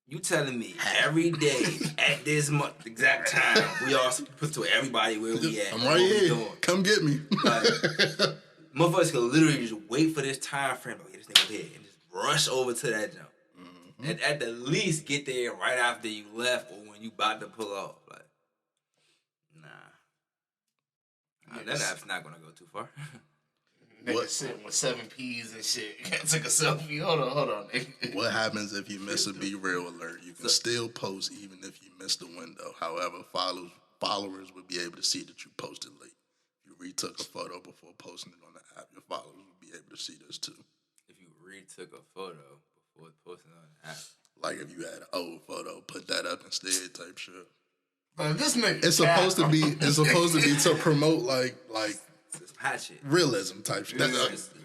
you telling me every day at this exact time we all supposed to everybody where we at. I'm right here. Come get me. Like, motherfuckers could literally just wait for this time frame. Oh, yeah, this nigga here, and just rush over to that jump. Mm-hmm. And at the least get there right after you left or when you about to pull off. Like, that app's not gonna go too far. Nigga sitting with 7 P's and shit. Took a selfie. Hold on, nigga. What happens if you miss a Be Real alert? You can still post even if you miss the window. However, followers would be able to see that you posted late. If you retook a photo before posting it on the app, your followers would be able to see this too. If you retook a photo before posting it on the app. Like if you had an old photo, put that up instead type shit. But this nigga, it's supposed to be to promote like hot shit. Realism type shit.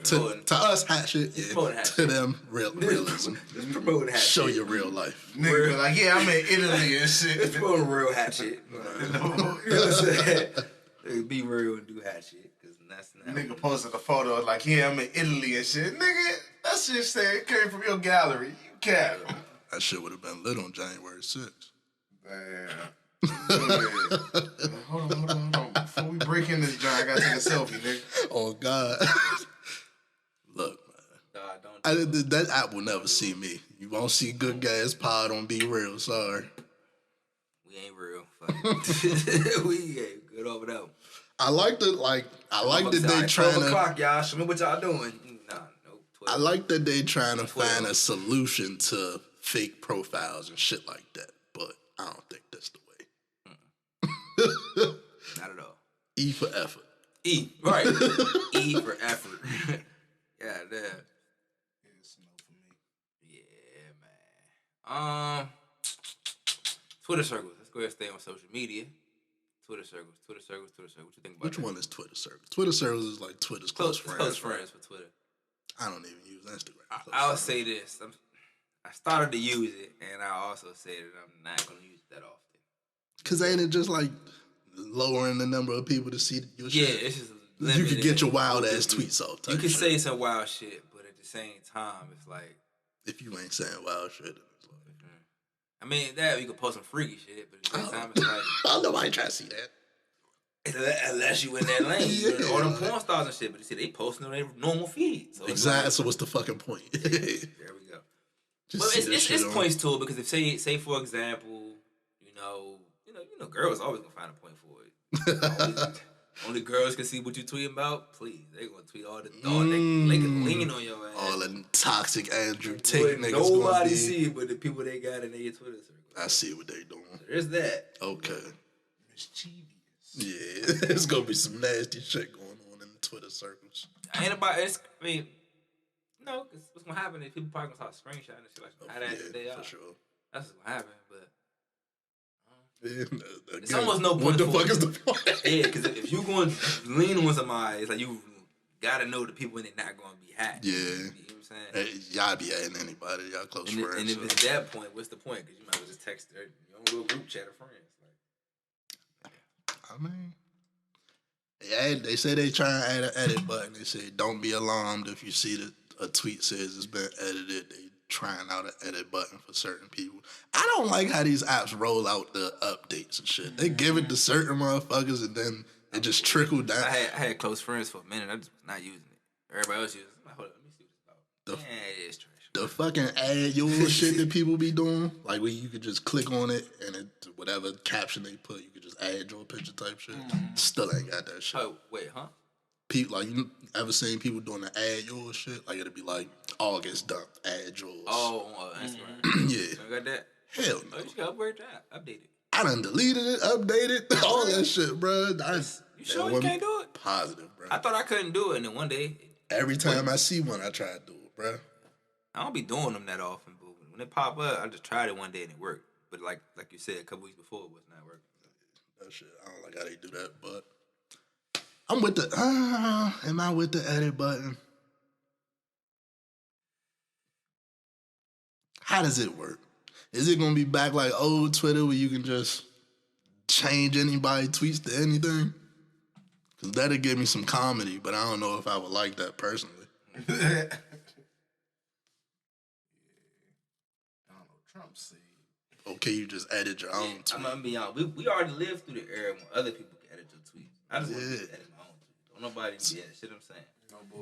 To us, hot shit. Yeah. To them, realism. Just promote hot shit. Show your real life. Nigga, like, yeah, I'm in Italy and shit. It's promoting real hot shit. You know what I'm saying? Be real and do hot shit. Cause that's not nigga posted a photo like, yeah, I'm in Italy and shit. Nigga, that shit said it came from your gallery. You cat. That shit would have been lit on January 6th. Damn. Hold on. Before we break in this joint, I gotta take a selfie, nigga. Oh, God. Look, man. That app will never see me. You won't see Good Gas Pod on Be Real. Sorry. We ain't real. Fuck. We ain't good over there. I like that they trying to... 12 o'clock, y'all. Show me what y'all doing. Nah, nope. 12. I like that they trying to find a solution to fake profiles and shit like that. But I don't think that's the way. Not at all. E for effort. E, right. E for effort. Yeah, that. It's no for me. Yeah, man. Twitter circles. Let's go ahead and stay on social media. Twitter circles. What you think about Which that? one is Twitter circles? Twitter circles is like Twitter's close friends. Close friends for Twitter. I don't even use Instagram. I'll say this. I started to use it, and I also say that I'm not going to use it that often. Because ain't it just like lowering the number of people to see your shit? Yeah, it's just you can get your wild ass tweets off. You can say some wild shit, but at the same time, it's like if you ain't saying wild shit, then it's like, I mean, that you can post some freaky shit, but at the same time, it's like I know I ain't trying to see that. Unless you in that lane, yeah. All them porn stars and shit. But you see, they posting on their normal feed. So exactly. Like, so what's the fucking point? There we go. But it's points to it because if say for example, you know, girls always gonna find a point for it. Only girls can see what you tweeting about. Please, they gonna tweet all the thought. They can lean on your ass. All the toxic Andrew Tate niggas. Nobody see it, but the people they got in their Twitter circle. I see what they doing. So there's that. Okay. Mischievous. Yeah, there's gonna be some nasty shit going on in the Twitter circles. Cause what's gonna happen is people probably gonna start screenshotting and shit like how that they are. For sure. That's what's gonna happen, but. Yeah, it's almost no point. What the fuck is the point? Yeah, because if you going to lean on somebody, it's like you gotta know the people and they're not gonna be hacked. Yeah, you know what I'm saying? Hey, y'all be adding anybody, y'all close friends. And if it's that point, what's the point? Because you might as well just text their own little group chat of friends. Like, I mean, they say they try and add an edit button. They say don't be alarmed if you see that a tweet says it's been edited. They trying out an edit button for certain people. I don't like how these apps roll out the update. updates and shit. They give it to certain motherfuckers and then it just trickled down. I had close friends for a minute. I just was not using it. Everybody else using it. I'm like, hold up, let me see what it's about. Yeah, it is trash. The fucking add your shit that people be doing, like where you could just click on it and it, whatever caption they put, you could just add your picture type shit. Still ain't got that shit. Oh, wait, huh? People, like, you ever seen people doing the add yours shit? Like, it'll be like, August dumped, add yours. Oh, on Instagram. Yeah. You got that? Hell no. Oh, you should upgrade that. Update it. I done deleted it, updated, all that shit, bro. You sure you can't do it? Positive, bro. I thought I couldn't do it, and then one day... Every time I see one, I try to do it, bro. I don't be doing them that often, but when it pop up, I just tried it one day and it worked. But like you said, a couple weeks before, it was not working. That shit, I don't like how they do that, but... I'm with the, am I with the edit button? How does it work? Is it going to be back like old Twitter where you can just change anybody tweets to anything? Because that'll give me some comedy, but I don't know if I would like that personally. I don't know. Trump said. Okay, you just edit your own tweet. I'm going to be honest. We already lived through the era when other people could edit your tweets. I just want to edit my own tweets. Don't nobody be edit shit I'm saying.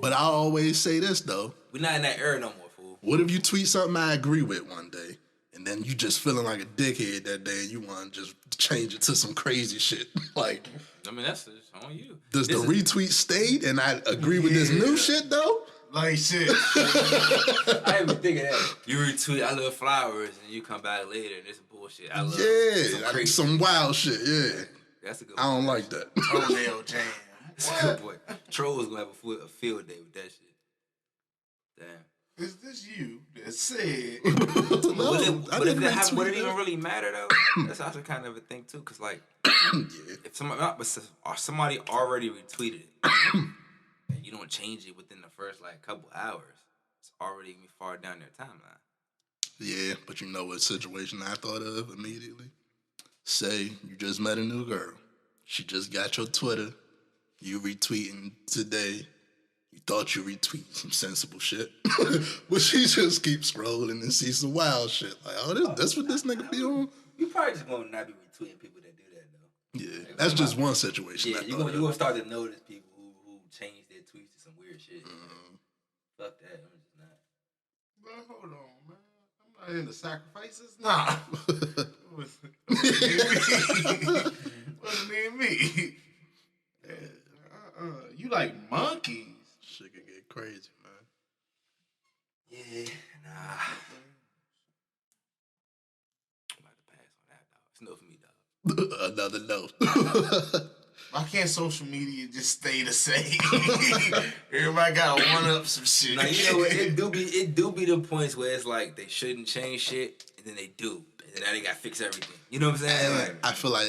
But I always say this, though. We're not in that era no more, fool. What if you tweet something I agree with one day, and then you just feeling like a dickhead that day, and you want to just change it to some crazy shit? Like, I mean, that's just on you. Does the retweet stay, and I agree with this new shit, though? Like shit. I ain't even thinking that. You retweet, I love flowers, and you come back later, and it's bullshit. I love some wild shit, yeah. That's a good I don't like that. Toenail jam. That's a good boy. Trolls gonna have a field day with that shit. Damn. Is this you that said? But would it even really matter though? That's also kind of a thing too, cause like, if somebody already retweeted it, and you don't change it within the first like couple hours, it's already gonna be far down their timeline. Yeah, but you know what situation I thought of immediately? Say you just met a new girl. She just got your Twitter. You retweeting today. You thought you retweeted some sensible shit. But she just keeps scrolling and sees some wild shit. Like, that's what this nigga be on? You probably just gonna not be retweeting people that do that though. Yeah, like, that's just one situation. Yeah, you're gonna start to notice people who change their tweets to some weird shit. Fuck that. I'm just not. But hold on, man. I'm not into sacrifices. Nah. Wasn't even me. You like monkeys. Shit can get crazy, man. Yeah, nah. I'm about to pass on that, dog. It's no for me, dog. Another no. Why can't social media just stay the same? Everybody got to one up some shit. Now, you know what? It do be the points where it's like they shouldn't change shit, and then they do. And now they got to fix everything. You know what I'm saying? Like, I feel like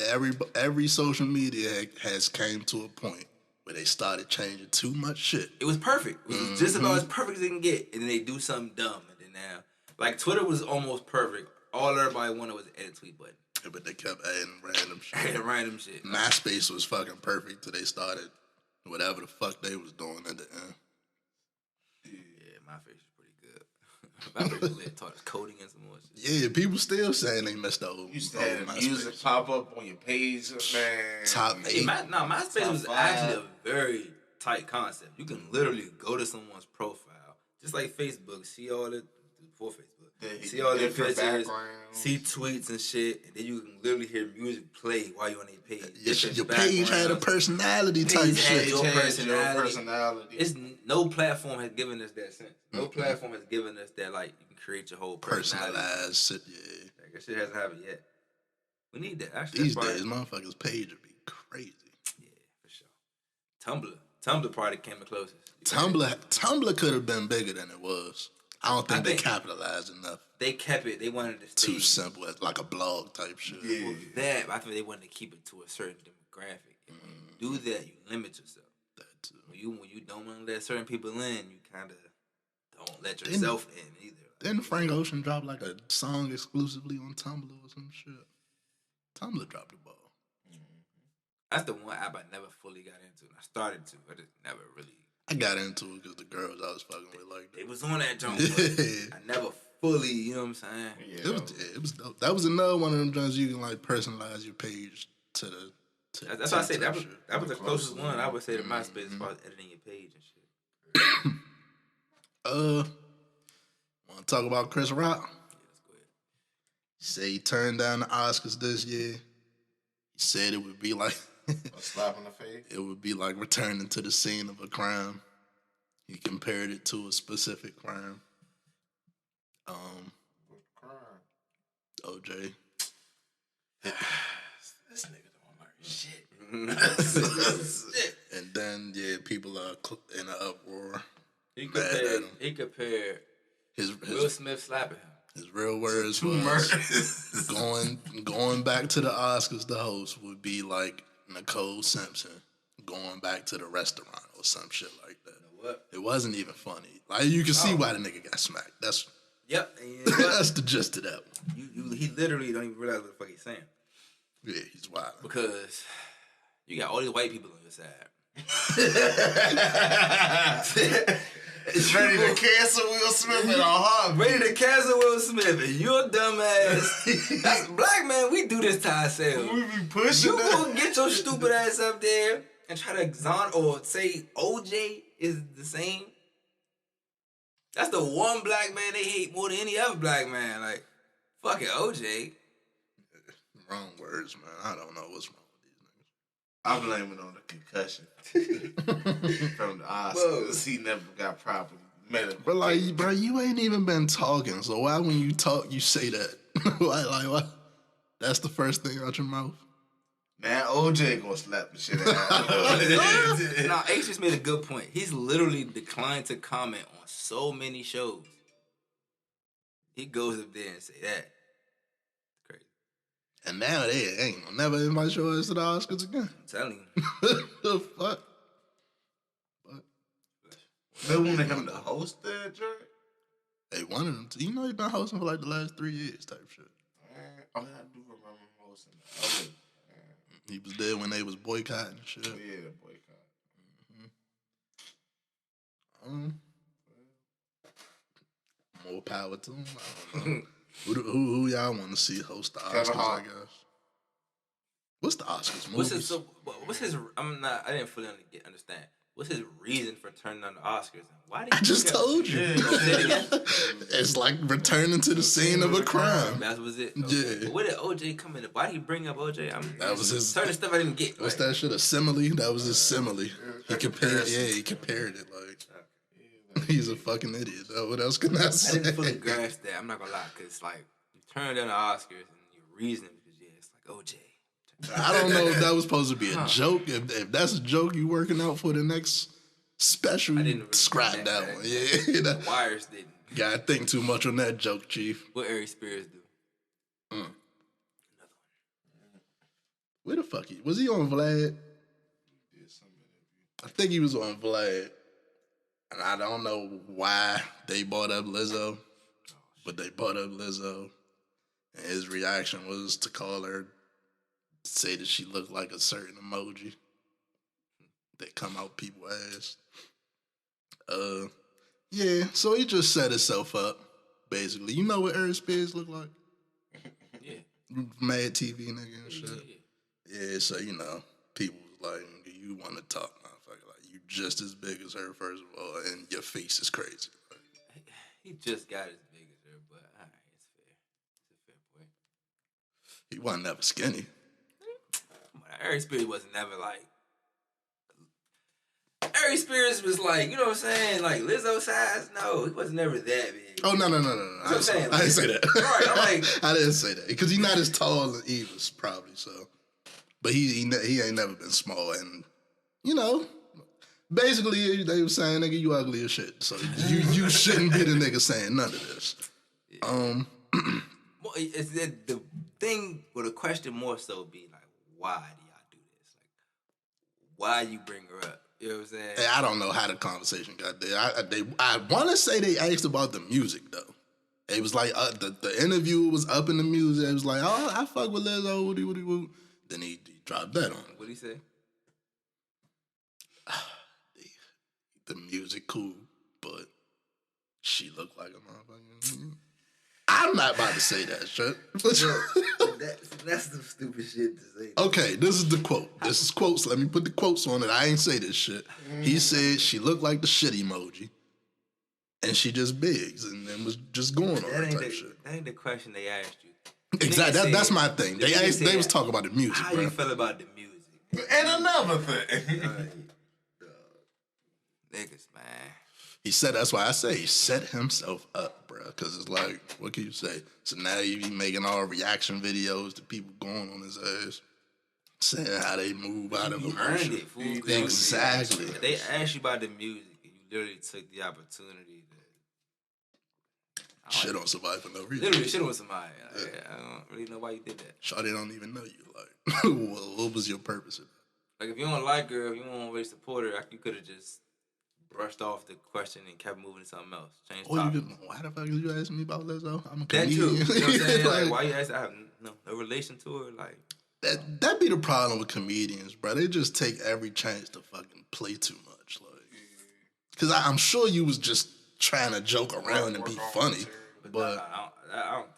every social media has came to a point where they started changing too much shit. It was perfect. It was just about as perfect as they can get. And then they do something dumb. And then now, like Twitter was almost perfect. All everybody wanted was an edit tweet button. Yeah, but they kept adding random shit. MySpace was fucking perfect till they started whatever the fuck they was doing at the end. Yeah, MySpace was pretty good. MySpace was taught us coding and some more shit. Yeah, people still saying they messed up. You used to have music pop up on your page, man. Top 8. MySpace was actually a very tight concept. You can literally go to someone's profile, just like Facebook, see all the before Facebook. See all their pictures, see tweets and shit, and then you can literally hear music play while you're on their page. Your page had a personality type shit. Your personality. No platform has given us that sense. No platform has given us that, like, you can create your whole personality. Personalized shit, yeah. Like, that shit hasn't happened yet. We need that. Actually, these days, motherfuckers' page would be crazy. Yeah, for sure. Tumblr probably came the closest. Tumblr could have been bigger than it was. I don't think they capitalized enough. They kept it. They wanted to stay too simple, like a blog type shit. Yeah. Well, that I think they wanted to keep it to a certain demographic. If you do that, you limit yourself. That too. When you don't want to let certain people in, you kind of don't let yourself in either. Didn't Frank Ocean drop like a song exclusively on Tumblr or some shit? Tumblr dropped the ball. That's the one app I never fully got into. I started to, but it never really. I got into it because the girls I was fucking with like that. It was on that joint. I never fully, you know what I'm saying? Yeah, it was dope. That was another one of them joints you can like personalize your page to the. That's why I say that was the closest one I would say to MySpace as far as editing your page and shit. Want to talk about Chris Rock? Yeah, let's go ahead. He said he turned down the Oscars this year. He said it would be like a slap in the face. It would be like returning to the scene of a crime. He compared it to a specific crime. What crime? OJ. This nigga don't learn shit. And then people are in an uproar. He compared his Will Smith slapping him. His real words was going back to the Oscars. The host would be like Nicole Simpson going back to the restaurant or some shit like that. You know what? It wasn't even funny. Like you can see why the nigga got smacked. That's that's the gist of that one. He literally don't even realize what the fuck he's saying. Yeah, he's wild. Because you got all these white people on your side. It's ready to cancel Will Smith in a heart. Ready to cancel Will Smith, and you're a dumbass. That's black man. We do this to ourselves. We be pushing. You gonna get your stupid ass up there and try to exonerate or say OJ is the same. That's the one black man they hate more than any other black man. Like, fucking OJ. Wrong words, man. I don't know what's wrong with these niggas. I blame it on the concussion from the Oscars. He never got proper medical. But like, bro, you ain't even been talking. So why, when you talk, you say that? Why? That's the first thing out your mouth. Now OJ gonna slap the shit out. Nah, H just made a good point. He's literally declined to comment on so many shows. He goes up there and say that. Crazy. And now they ain't gonna never invite your ass to the Oscars again. I'm telling you. The fuck? But they wanted him to host that joint? They wanted him to. You know, he's been hosting for like the last 3 years type shit. I do remember him hosting that. He was there when they was boycotting and shit. Oh, yeah, boycott. More power to him. I don't know. Who y'all want to see host the Oscars, I guess? What's the Oscars movies? What's his I didn't fully understand. What's his reason for turning on the Oscars? Why did I just told you. It's like returning to the scene of a crime. That was it. Okay. Yeah. But where did OJ come in? Why did he bring up OJ? That was his certain stuff I didn't get. What's that shit? A simile? That was his simile. He compared it like he's a fucking idiot. What else can I say? I didn't fully grasp that. I'm not gonna lie, cause like you turn down the Oscars and your reasoning because it's like OJ. I don't know if that was supposed to be a joke. If that's a joke you working out for the next special, scrap that one. Yeah, the Wires didn't. Gotta think too much on that joke, Chief. What Ari Spears do? Another one. Where the fuck was he on Vlad? I think he was on Vlad. And I don't know why they brought up Lizzo, but they brought up Lizzo. And his reaction was to call her, say that she looked like a certain emoji that come out people's ass. Yeah, so he just set himself up, basically. You know what Ari Spears look like? Yeah. Mad TV nigga and shit. Yeah, so, you know, people was like, you want to talk, motherfucker. Like, you just as big as her, first of all, and your face is crazy. Like, he just got as big as her, but all right, it's fair. It's a fair point. He wasn't never skinny. Ari Spears was never like... Ari Spears was like, you know what I'm saying? Like Lizzo size? No, he was never that big. Oh, no. You know what I'm saying? I didn't say that. Right, I'm like... I didn't say that. Because he's not as tall as Eva's, probably, so... But he ain't never been small, and, you know... Basically, they were saying, nigga, you ugly as shit. So you shouldn't be the nigga saying none of this. Yeah. Well, it's the thing, or the question more so be like, why do y'all do this? Like, why you bring her up? You know what I'm saying? Hey, I don't know how the conversation got there. I want to say they asked about the music, though. It was like, the interview was up in the music. It was like, oh, I fuck with Lizzo, woody. Then he dropped that on it. What'd he say? The music cool, but she looked like a motherfucker. I'm not about to say that shit. That's the stupid shit to say. Okay, this is the quote. This is quotes. Let me put the quotes on it. I ain't say this shit. He said she looked like the shit emoji. And she just bigs and then was just going on that type shit. That ain't the question they asked you. Exactly. That's my thing. They was talking about the music. How you feel about the music? And another thing. Niggas, man. He said, that's why I say he set himself up, bro. Because it's like, what can you say? So now you be making all reaction videos to people going on his ass, saying how they move out of emotion. Earned it, fool. Exactly. They asked you about the music, and you literally took the opportunity to shit on somebody for no reason. Literally shit on somebody. Like, I don't really know why you did that. Shawty don't even know you. Like, what was your purpose of that? Like, if you don't like her, if you don't really support her, you could have just brushed off the question and kept moving to something else. Change topics. Why the fuck did you ask me about Lizzo? I'm a that comedian. too. You know what I'm saying? Like, why you ask? I have no relation to her. Like that be the problem with comedians, bro. They just take every chance to fucking play too much. Like, because I'm sure you was just trying to joke around and be funny. But I don't think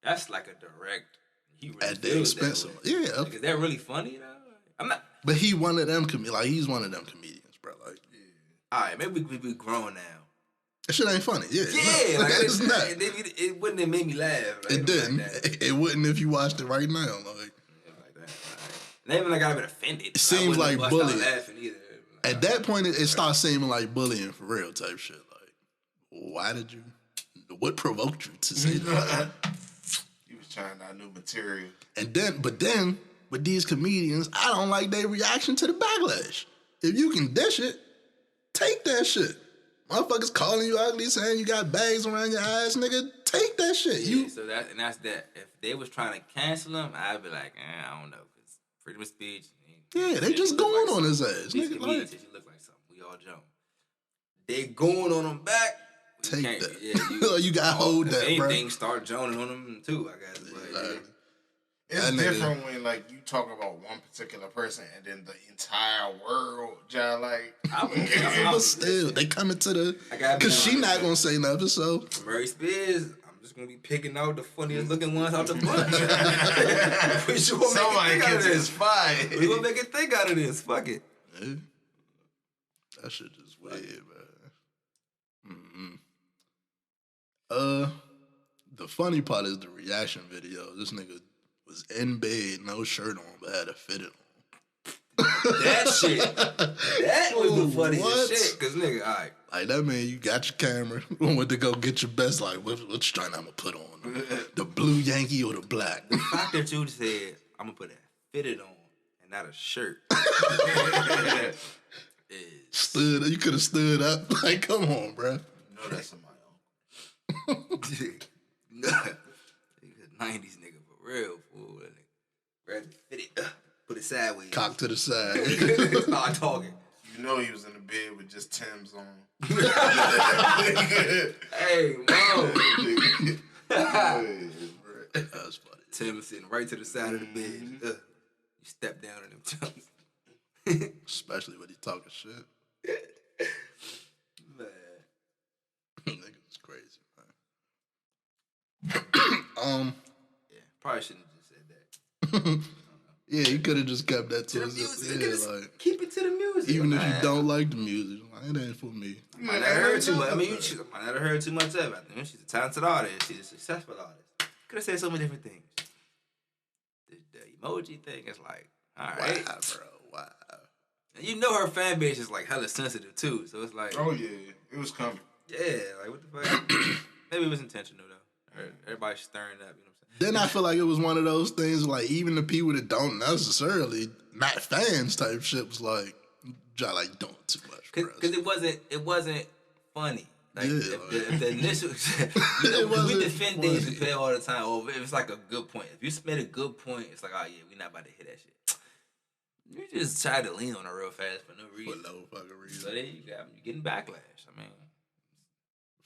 that's like a direct. He really at the expense of Like, is that really funny though? I'm not. But he one of them he's one of them comedians, bro. Like, all right, maybe we be grown now. That shit ain't funny. Yeah, like, it's not. It wouldn't have made me laugh. Like, it didn't. Like it wouldn't if you watched it right now. Like that. Not even like I've been offended. It seems like bullying. Like, at that point, it starts seeming like bullying for real type shit. Like, why did you? What provoked you to say that? You was trying out new material. And then, with these comedians, I don't like their reaction to the backlash. If you can dish it, take that shit. Motherfuckers calling you ugly, saying you got bags around your eyes, nigga. Take that shit. Yeah, so that's that. If they was trying to cancel him, I'd be like, I don't know, because freedom of speech. Yeah, they just going on his ass. These comedians, you look like something. We all jump. They going on him back. Take that. Yeah, you got to hold that, bro. Anything, start joning on them too, I guess. But, it's different when like you talk about one particular person and then the entire world, like. But still, they coming to the because she not gonna say nothing. So Mary Spears, I'm just gonna be picking out the funniest looking ones out the bunch. Somebody gets this fine. We gonna make a thing out of this. Fuck it. Yeah. That shit just weird, man. The funny part is the reaction video. This nigga was in bed, no shirt on, but had a fitted on. That shit. That was the funniest shit. Cause nigga, all right. Like that man, you got your camera. Went to go get your best. Like, what strand I'm gonna put on? The blue Yankee or the black? The fact that you said I'm gonna put a fitted on and not a shirt. You could have stood up. Like, come on, bro. No, that's my own. 90s nigga for real, fool. Grab it, fit it, put it sideways. Cock to the side. Start talking. You know he was in the bed with just Tim's on. Hey, Mo. That's funny. Tim sitting right to the side of the bed. You step down in them chunks. Especially when he talking shit. Man. Niggas crazy, man. Yeah, probably shouldn't have just said that. Yeah, you could have just kept that to the music. Yeah, like, keep it to the music. Even if you don't like the music, like, it ain't for me. You might not have heard too much. I mean, you might not have heard too much of it. I think she's a talented artist. She's a successful artist. Could have said so many different things. The emoji thing is like, all right. Wow, bro. Wow. And you know her fan base is like hella sensitive too. So it's like, oh yeah, it was coming. Yeah, like what the fuck? Maybe it was intentional though. Everybody's stirring up, you know what I'm saying? Then I feel like it was one of those things like even the people that don't necessarily not fans type shit was like, y'all like doing too much. Because it wasn't funny. Like, yeah, if the initial, we defend Dave Chappelle all the time. Or if it's like a good point, if you submit a good point, it's like, oh yeah, we're not about to hit that shit. You just try to lean on it real fast for no reason. For no fucking reason. So then you're getting backlash. I mean,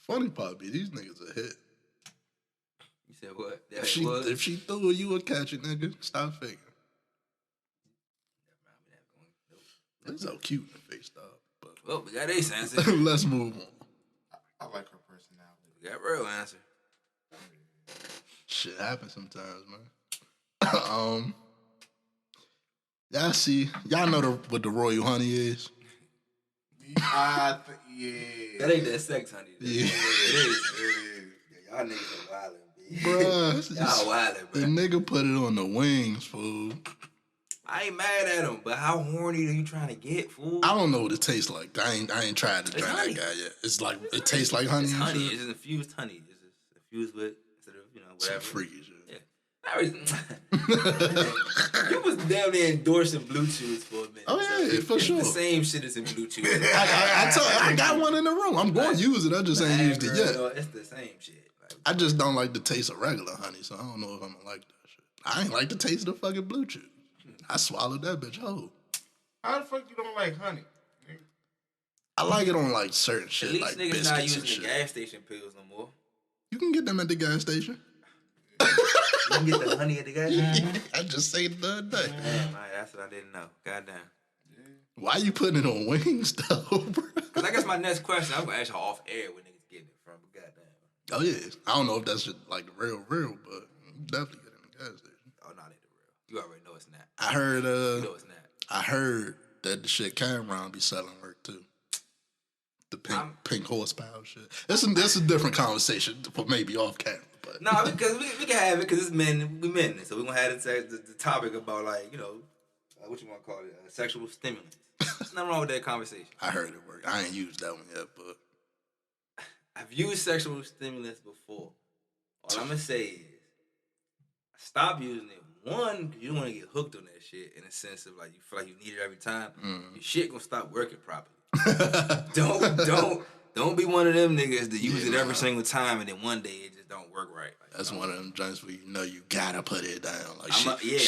funny part be these niggas a hit. You said what? If she threw you would catch it, nigga. Stop faking. It's so cute in the face, dog. But well, we got Ace answer. Let's move on. I like her personality. We got real answer. Shit happens sometimes, man. Y'all know what the royal honey is? Yeah. That ain't that sex honey. Yeah. It is. Y'all niggas are wildin', B. Bruh. Y'all wildin', bro. The nigga put it on the wings, fool. I ain't mad at him, but how horny are you trying to get, fool? I don't know what it tastes like. I ain't tried to drink that guy yet. It's like it tastes like honey. It's and honey. shit? It's infused honey. It's just infused with instead of whatever. Some freaky shit. Yeah. You was damn near endorsing Blue Chews for a minute. Oh yeah, for sure. It's the same shit as in Blue Chews. I got one in the room. I'm going to use it. I just ain't used it yet. It's the same shit. I just don't like the taste of regular honey, so I don't know if I'm gonna like that shit. I ain't like the taste of the fucking Blue Chew. I swallowed that bitch whole. How the fuck you don't like honey? I like it on like certain shit, At least like niggas biscuits not and using shit. the gas station pills no more. You can get them at the gas station. You can get the honey at the gas station? I just said it the other day. Damn, that's what I didn't know. Goddamn. Why you putting it on wings though, bro? Because I guess my next question, I'm going to ask y'all off air where niggas getting it from, but goddamn. Oh yeah, I don't know if that's just like the real, but you definitely get it in the gas station. Oh, no, it ain't the real. You already know it's not. I heard, You know it's not. I heard that the shit Cameron be selling work too. The pink horsepower shit. That's a different conversation for maybe off camera. But No, because we can have it because it's men. We men, so we gonna have the topic about like what you want to call it, sexual stimulants. There's nothing wrong with that conversation. I heard it work. I ain't used that one yet, but I've used sexual stimulants before. All I'm gonna say is, stop using it. One, because you don't want to get hooked on that shit in a sense of like you feel like you need it every time. Your shit gonna stop working properly. Don't be one of them niggas that use it every single time and then one day it just don't work right. Like, that's one of them joints where you gotta put it down. Like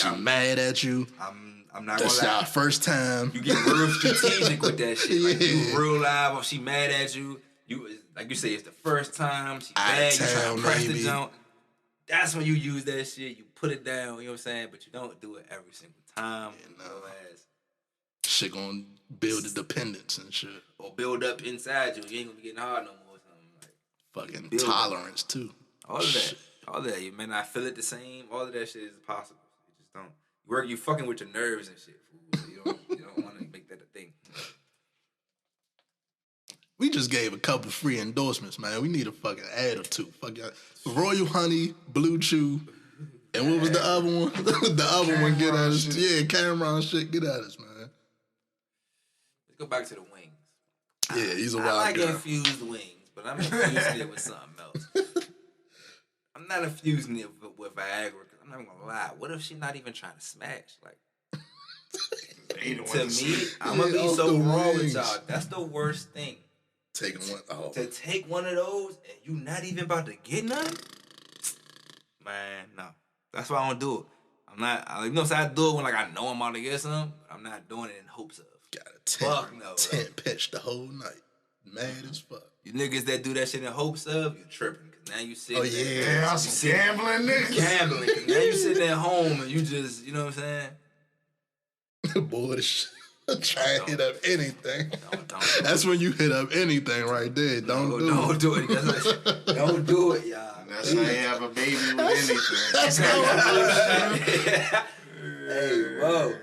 I'm mad at you. I'm not That's gonna lie. our first time. You get real strategic with that shit. Like you real live. Or she mad at you. You like you say it's the first time. She mad. You trying to press the jump. That's when you use that shit. You put it down. You know what I'm saying? But you don't do it every single time. Shit gonna build a dependence and shit. Or build up inside you. You ain't gonna be getting hard no more. Or something. Like, fucking tolerance too. All of that. All that. You may not feel it the same. All of that shit is possible. You just don't. You fucking with your nerves and shit, fool. So you don't want to make that a thing. We just gave a couple free endorsements, man. We need a fucking ad or two. Fuck y'all. Royal Honey, Blue Chew, and what was the other one? The other one, get at us. Yeah, Cameron shit, get at us, man. Let's go back to the wings. Yeah, he's a wild I like guy. infused wings, but I'm infusing it with something else. I'm not infusing it with Viagra, because I'm not gonna lie. What if she's not even trying to smash? Like, to me, I'm gonna be so raw with y'all. That's the worst thing. Taking one. Oh. To take one of those and you not even about to get none? Man, no. That's why I don't do it. I'm not, you know what I'm saying? I do it when like I know I'm about to get some. I'm not doing it in hopes of. Got a 10 pitch the whole night. Mad as fuck. You niggas that do that shit in hopes of, you tripping. Cause now you sitting I'm some gambling niggas. Gambling. Cause now you sitting at home and you just, you know what I'm saying? Boy, try to hit up anything. Don't That's when you hit up anything right there. Don't do it. Don't do it, y'all. That's how you have a baby with anything. That's how Hey, whoa.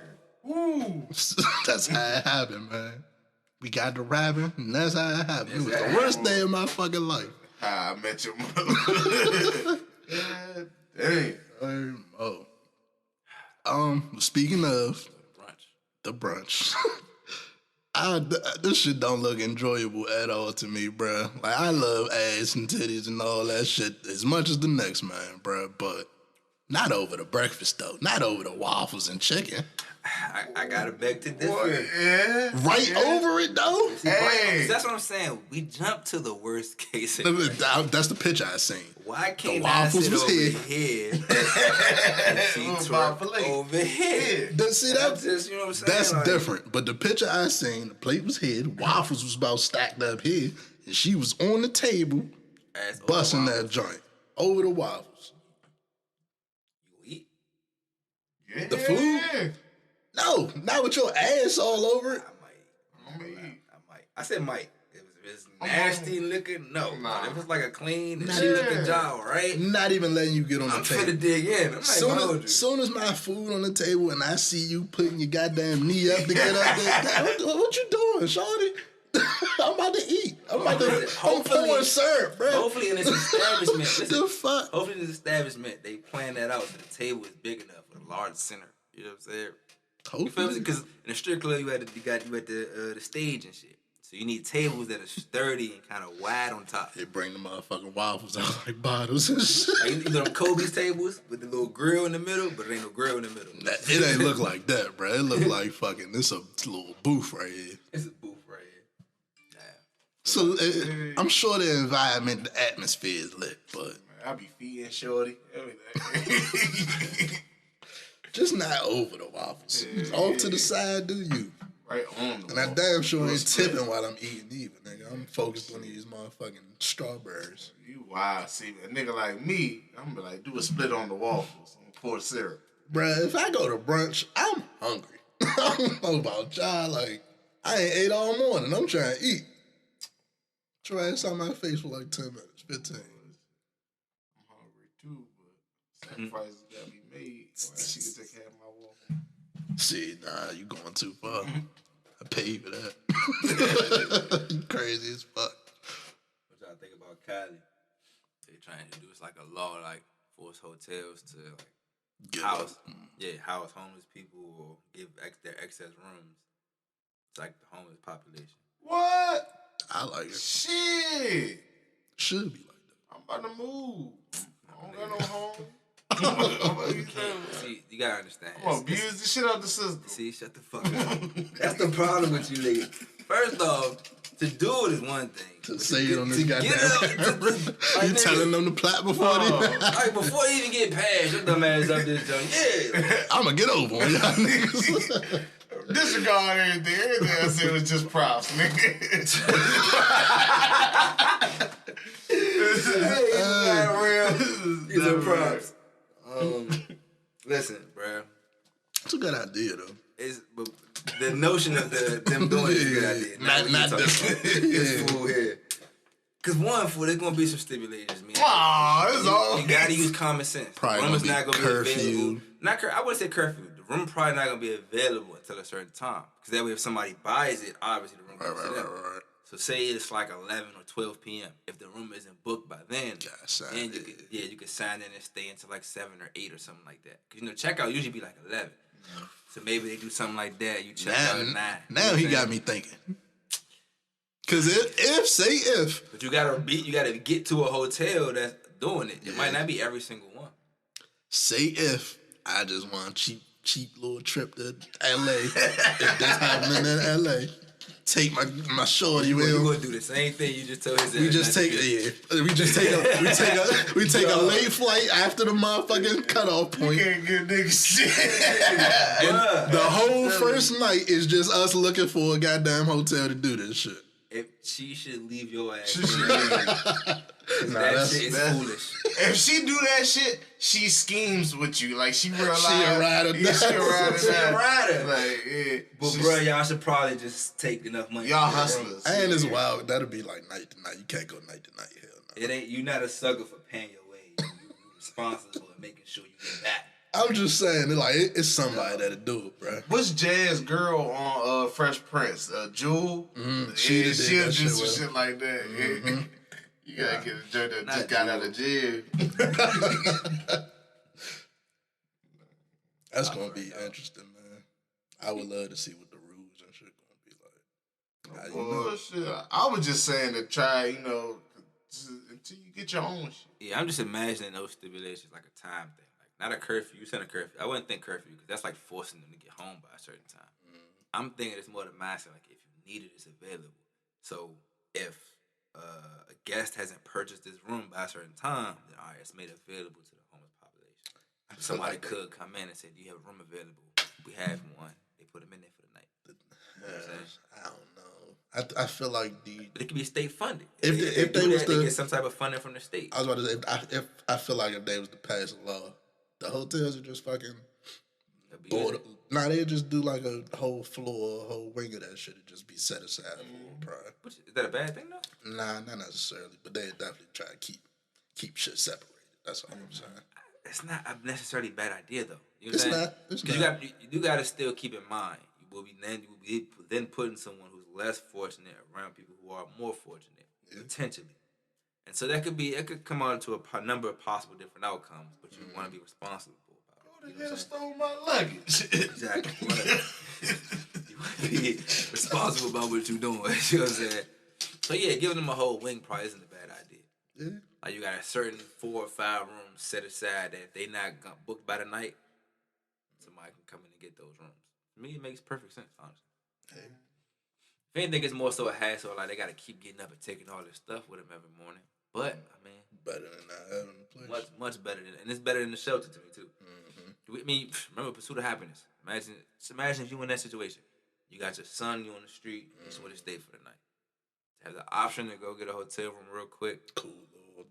Woo. That's how it happened, man. We got the rapping, and that's how it happened. It was the worst day of my fucking life. How I met your mother. God damn. Speaking of the brunch. This shit don't look enjoyable at all to me, bruh. Like, I love ass and titties and all that shit as much as the next man, bruh. But not over the breakfast, though. Not over the waffles and chicken. I gotta beg to differ. Over it, though? Hey. That's what I'm saying. We jumped to the worst case. That's the picture I seen. Why can't I sit over here and she twerk over here? See, that's just, you know what I'm saying? That's like, different. But the picture I seen, the plate was here, waffles was about stacked up here, and she was on the table busting that joint over the waffles. You eat? Yeah. The food? No, not with your ass all over it. I might. I said might. It was it's nasty looking, no. Nah. If it's like a clean and shit looking job, right? Not even letting you get on the table. I'm finna dig in. I'm soon as my food on the table and I see you putting your goddamn knee up to get up there, what you doing, shorty? I'm about to eat. I'm pouring syrup, bro. Hopefully in this establishment, the fuck? Hopefully in this establishment, they plan that out so the table is big enough for a large center. You know what I'm saying? Hopefully, because in a strip club you had the stage and shit. So you need tables that are sturdy and kind of wide on top. They bring the motherfucking waffles out like bottles and shit. Like, you know them Kobe's tables with the little grill in the middle, but there ain't no grill in the middle. It ain't look like that, bro. It look like fucking, this a little booth right here. It's a booth right here. Yeah. So I'm sure the environment, the atmosphere is lit, but... I be feeding shorty. Just not over the waffles. Off to the side, do you? Right on the And I damn sure ain't tipping while I'm eating either, nigga. I'm focused on these motherfucking strawberries. You wild. See, a nigga like me, I'm gonna do a split on the waffles and pour syrup. Bruh, if I go to brunch, I'm hungry. I don't know about y'all. Like, I ain't ate all morning. I'm trying to eat. Try ass on my face for like 10 minutes, 15. I'm hungry too, but sacrifices gotta be made so she can take care of my waffle. See, nah, you going too far. I pay you for that. You crazy as fuck. What y'all think about Cali? They trying to do it's like a law, like force hotels to like house homeless people or give their excess rooms. It's like the homeless population. What? I like it. Shit. Should be like that. I'm about to move. I don't got no home. See, you gotta understand. I'm gonna abuse the shit out the system. See, shut the fuck up. That's the problem with you niggas. First off, to do it is one thing. To say it on this goddamn like, you telling them the plot before like before you even get past your dumb ass up this joint. Yeah. I'ma get over on y'all niggas. Disregard everything. Everything I said was just props, nigga. These are props. Listen, bro. It's a good idea though. But the notion of them doing it is a good idea. Not this one. This fool here. Cause one, fool, there's gonna be some stipulations, man. You gotta use common sense. Probably the room is not gonna curfew. Be available. I wouldn't say curfew. The room probably not gonna be available until a certain time. Cause that way, if somebody buys it, obviously the room goes to them. Right. So say it's like 11 or 12 p.m. If the room isn't booked by then, you could sign in and stay until like 7 or 8 or something like that. Cause checkout usually be like 11. So maybe they do something like that. You check out at 9. Now he got me thinking. Cause if but you gotta get to a hotel that's doing it. It might not be every single one. Say if I just want a cheap little trip to LA. If that's happening in LA. Take my shorty with him. You gonna do the same thing you just told his ass. We take a late flight after the motherfucking cutoff point. You can't get niggas shit. And the whole first night is just us looking for a goddamn hotel to do this shit. If she should leave your ass. That shit is foolish. If she do that shit, she schemes with you. Like she realize she a rider. Yeah, she a rider. Like, yeah. But bro, y'all should probably just take enough money. Y'all hustlers. And it's wild. That'll be like night to night. You can't go night to night. Hell no. It ain't. You not a sucker for paying your way. You're responsible for making sure you get back. I'm just saying, it's somebody that'll do it, bro. What's Jazz girl on Fresh Prince? Jewel? She'll do some shit like that. Mm-hmm. You gotta get a joint that just got out of jail. That's gonna be interesting, man. I would love to see what the rules and shit gonna be like. Shit. I was just saying to try, until you get your own shit. Yeah, I'm just imagining those stipulations like a time thing. Not a curfew. You said a curfew. I wouldn't think curfew because that's like forcing them to get home by a certain time. I'm thinking it's more the mindset, like if you need it, it's available. So if a guest hasn't purchased this room by a certain time, then all right, it's made available to the homeless population. Somebody could come in and say, "Do you have a room available?" We have one. They put them in there for the night. I don't know. I feel like but it could be state funded. If they was they get some type of funding from the state. I was about to say, if I feel like if they was to pass a law, the hotels are just fucking Or they just do like a whole floor, a whole wing of that shit. It just be set aside for Pride. Is that a bad thing though? Nah, not necessarily, but they definitely try to keep shit separated. That's all I'm saying. It's not a necessarily bad idea though. You know it's not. It's not. You got to still keep in mind you will be then putting someone who's less fortunate around people who are more fortunate potentially, and so it could come out to a number of possible different outcomes. But you want to be responsible about it. You know stole my luggage. Exactly. You want to be responsible about what you're doing. You know what I'm saying? So yeah, giving them a whole wing probably isn't a bad idea. Yeah. Like you got a certain 4 or 5 rooms set aside that if they not booked by the night, somebody can come in and get those rooms. To me, it makes perfect sense, honestly. Hey. If anything, it's more so a hassle. Like they got to keep getting up and taking all this stuff with them every morning. But I mean, better than not having the place. Much better than, and it's better than the shelter to me too. I mean, remember Pursuit of Happiness. Imagine if you in that situation. You got your son, you on the street, you just want to stay for the night. To have the option to go get a hotel room real quick. Cool.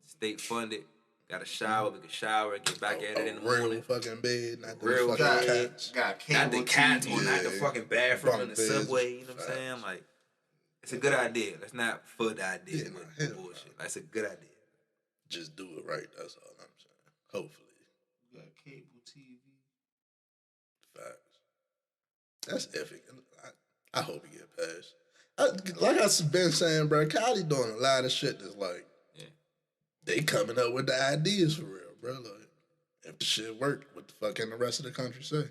State funded. Got a shower. We can shower and get back at it in the real morning. Fucking bed, not the real fucking cats. Not the cats or not the fucking bathroom in the subway. You know what I'm saying? Like, it's a good idea. Let's not foot the idea with bullshit. That's a good idea. Just do it right. That's all I'm saying. Hopefully. You got cable TV. Facts. That's iffy. I hope he get passed. Like I've been saying, bro, Kylie doing a lot of shit that's like, they coming up with the ideas for real, bro. Like, if the shit worked, what the fuck can the rest of the country say?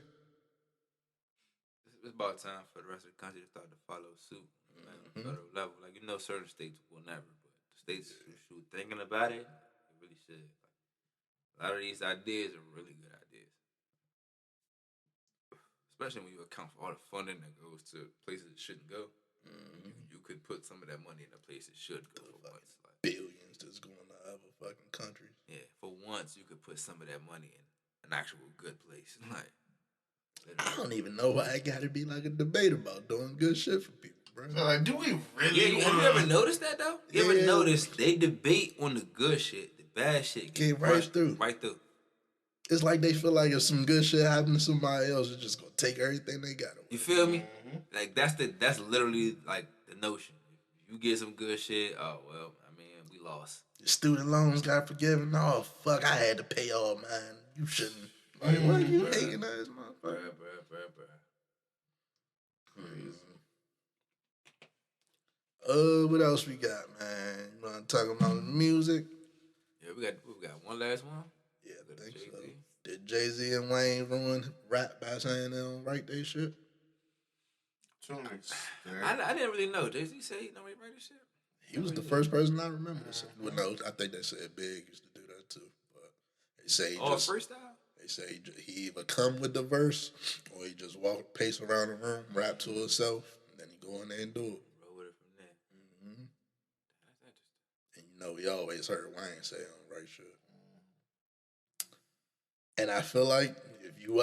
It's about time for the rest of the country to start to follow suit at a federal level. Like, certain states will never, but the states who thinking about it, they really should. Like, a lot of these ideas are really good ideas. Especially when you account for all the funding that goes to places it shouldn't go. You could put some of that money in a place it should go for once. Like, billions that's going to other fucking countries. Yeah, for once you could put some of that money in an actual good place. Like, I don't even know why it got to be like a debate about doing good shit for people, bro. So like, do we really? Have you ever noticed that though? You ever noticed they debate on the good shit, the bad shit get right through. Right through. It's like they feel like if some good shit happened to somebody else, it's just gonna take everything they got away. You feel me? Like that's literally like the notion. If you get some good shit, oh well, I mean, we lost. Your student loans got forgiven. Oh fuck, I had to pay all mine. You shouldn't. Like, what are you hating ass motherfucker? Bruh. Crazy. What else we got, man? You wanna talk about music? Yeah, we got one last one. Yeah, I think so. Did Jay-Z and Wayne ruin rap by saying they don't write their shit? I didn't really know. Jay-Z said he don't really write his shit. He was the first person I remember to say. Well, no, I think they said Big used to do that too. But they say freestyle? They say he either come with the verse or he just pace around the room, rap to himself, and then he go in there and do it. Roll with it from there. That's interesting. And we always heard Wayne say he don't write shit. And I feel like if you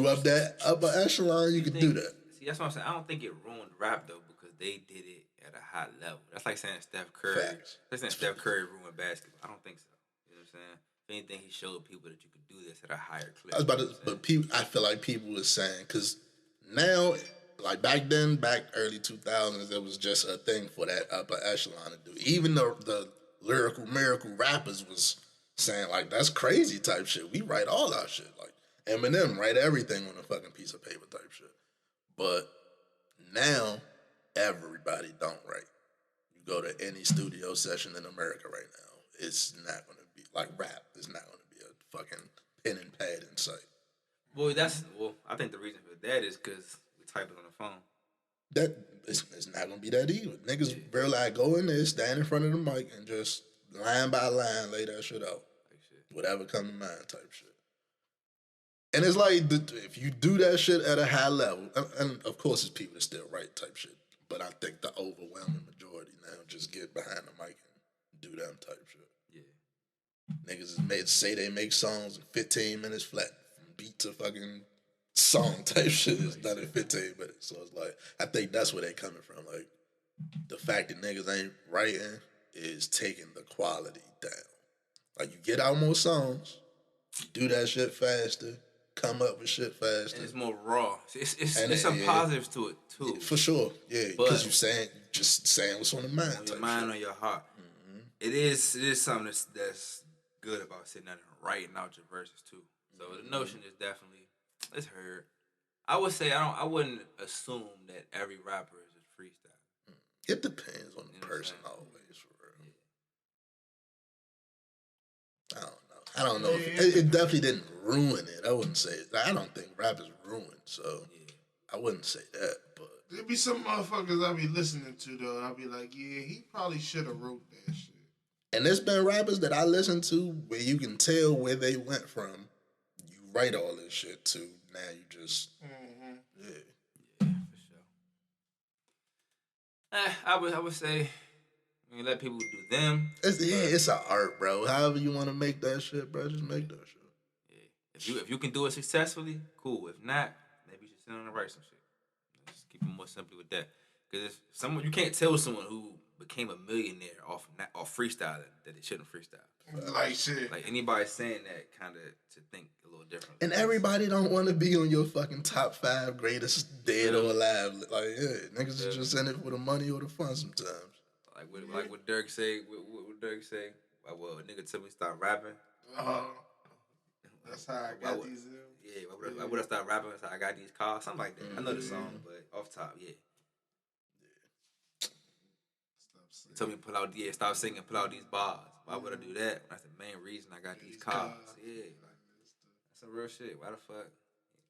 up that upper echelon, you can do that. See, that's what I'm saying. I don't think it ruined rap though because they did it at a high level. That's like saying Steph Curry. Facts. That's saying Steph Curry ruined basketball. I don't think so. You know what I'm saying? If anything, he showed people that you could do this at a higher clip. I was about to, but people, I feel like people were saying because now, like back then, back early 2000s, it was just a thing for that upper echelon to do. Even the lyrical miracle rappers was saying like that's crazy type shit. We write all our shit. Like Eminem write everything on a fucking piece of paper type shit. But now everybody don't write. You go to any studio session in America right now, it's not going to be like rap. It's not going to be a fucking pen and pad in sight. Well, I think the reason for that is because we type it on the phone. That it's not going to be that either. Niggas really go in there, stand in front of the mic, and just line by line lay that shit out. Like shit. Whatever come to mind type shit. And it's like, if you do that shit at a high level, and of course it's people that still write type shit, but I think the overwhelming majority now just get behind the mic and do them type shit. Yeah. Niggas say they make songs in 15 minutes flat, from beat to fucking song type shit is done in 15 minutes. So it's like, I think that's where they coming from. Like, the fact that niggas ain't writing is taking the quality down. Like, you get out more songs, you do that shit faster, come up with shit fast. And it's more raw. It's some positives to it too. For sure, yeah. Because you're just saying what's on the mind. On your mind, on your heart. Mm-hmm. It is something that's good about sitting down and writing out your verses too. So the notion is definitely it's heard. I would say I wouldn't assume that every rapper is just freestyle. It depends on the person always, for real. I don't know. It definitely didn't ruin it. I wouldn't say. I don't think rap is ruined, so I wouldn't say that. But there be some motherfuckers I be listening to though. I be like, yeah, he probably should have wrote that shit. And there's been rappers that I listen to where you can tell where they went from. You write all this shit too. Now you just for sure. I would say. You let people do them. It's an art, bro. However you want to make that shit, bro, just make that shit. Yeah. If you can do it successfully, cool. If not, maybe you should sit down and write some shit. Just keep it more simply with that. Because if someone, you can't tell someone who became a millionaire off freestyling that they shouldn't freestyle. Like shit. Like anybody saying that kind of to think a little different. And everybody don't want to be on your fucking top 5 greatest dead or alive. Like niggas is just in it for the money or the fun sometimes. Like what Dirk say, what Dirk say, well, a nigga tell me stop rapping. That's how I got these. Why would I start rapping? That's how I got these cars, something like that. I know the song, but off top, He told me stop singing, pull out these bars. Why would I do that? That's the main reason I got these cars. That's some real shit. Why the fuck?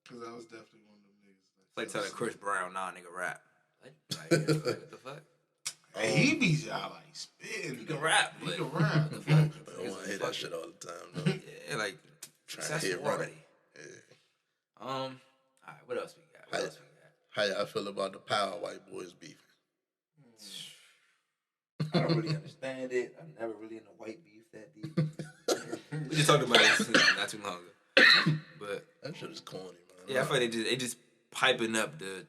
Because I was definitely one of them niggas. It's like telling Chris Brown, nah, nigga, rap. Like what the fuck? And he be spitting. He can rap. He can rap. I don't want to hear that shit all the time, though. Yeah, like trying to hit already. Yeah. All right, what else we got? How y'all feel about the Power White Boys beef? I don't really understand it. I'm never really in the white beef that deep. We just talked about it not too long ago. But that shit is corny, man. Yeah, I feel like they just piping up the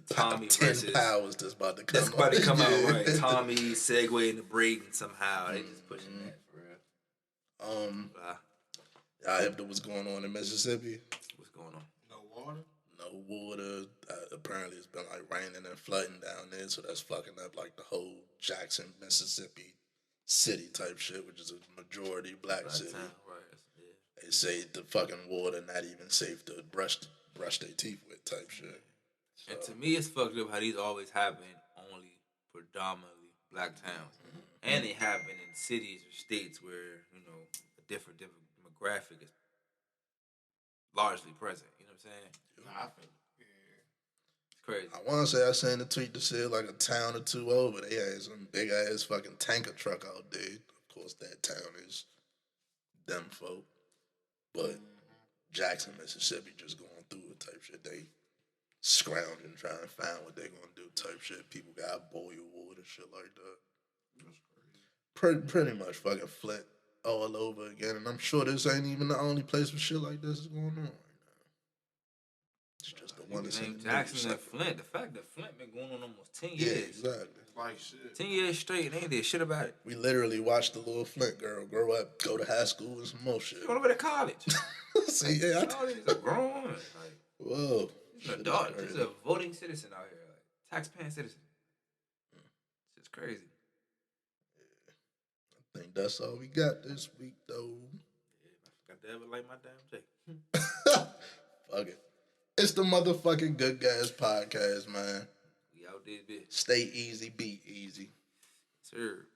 Tommy 10 versus powers that's about to come out. That's about to come out, right? Tommy segue into Braden somehow. They just pushing that for real. Y'all heard what's going on in Mississippi? What's going on? No water. Apparently it's been like raining and flooding down there, so that's fucking up like the whole Jackson, Mississippi city type shit, which is a majority black city. Town, right? Yeah. They say the fucking water not even safe to brush their teeth with type shit. So. And to me, it's fucked up how these always happen only predominantly black towns, and they happen in cities or states where a different demographic is largely present. You know what I'm saying? I feel it's crazy. I want to say I seen a tweet that said like a town or two over, they had some big ass fucking tanker truck out there. Of course, that town is them folk, but Jackson, Mississippi, just going through it type shit. They scrounging, trying to find what they're gonna do type shit. People got boil water, shit like that. That's crazy. Pretty much fucking Flint all over again, and I'm sure this ain't even the only place where shit like this is going on right now. It's just the one that's in Jackson and Flint. The fact that Flint been going on almost 10 years. Yeah, exactly. Like shit. 10 years straight, and they ain't did shit about it. We literally watched the little Flint girl grow up, go to high school, and some more shit. Going over to college. See, yeah, all these are grown. Like, whoa. She's an adult. She's a voting citizen out here, like taxpaying citizen. It's just crazy. I think that's all we got this week, though. Yeah, I forgot to ever light my damn J. Fuck it. It's the motherfucking Good Guys Podcast, man. We out there, bitch. Stay easy, be easy. Sir.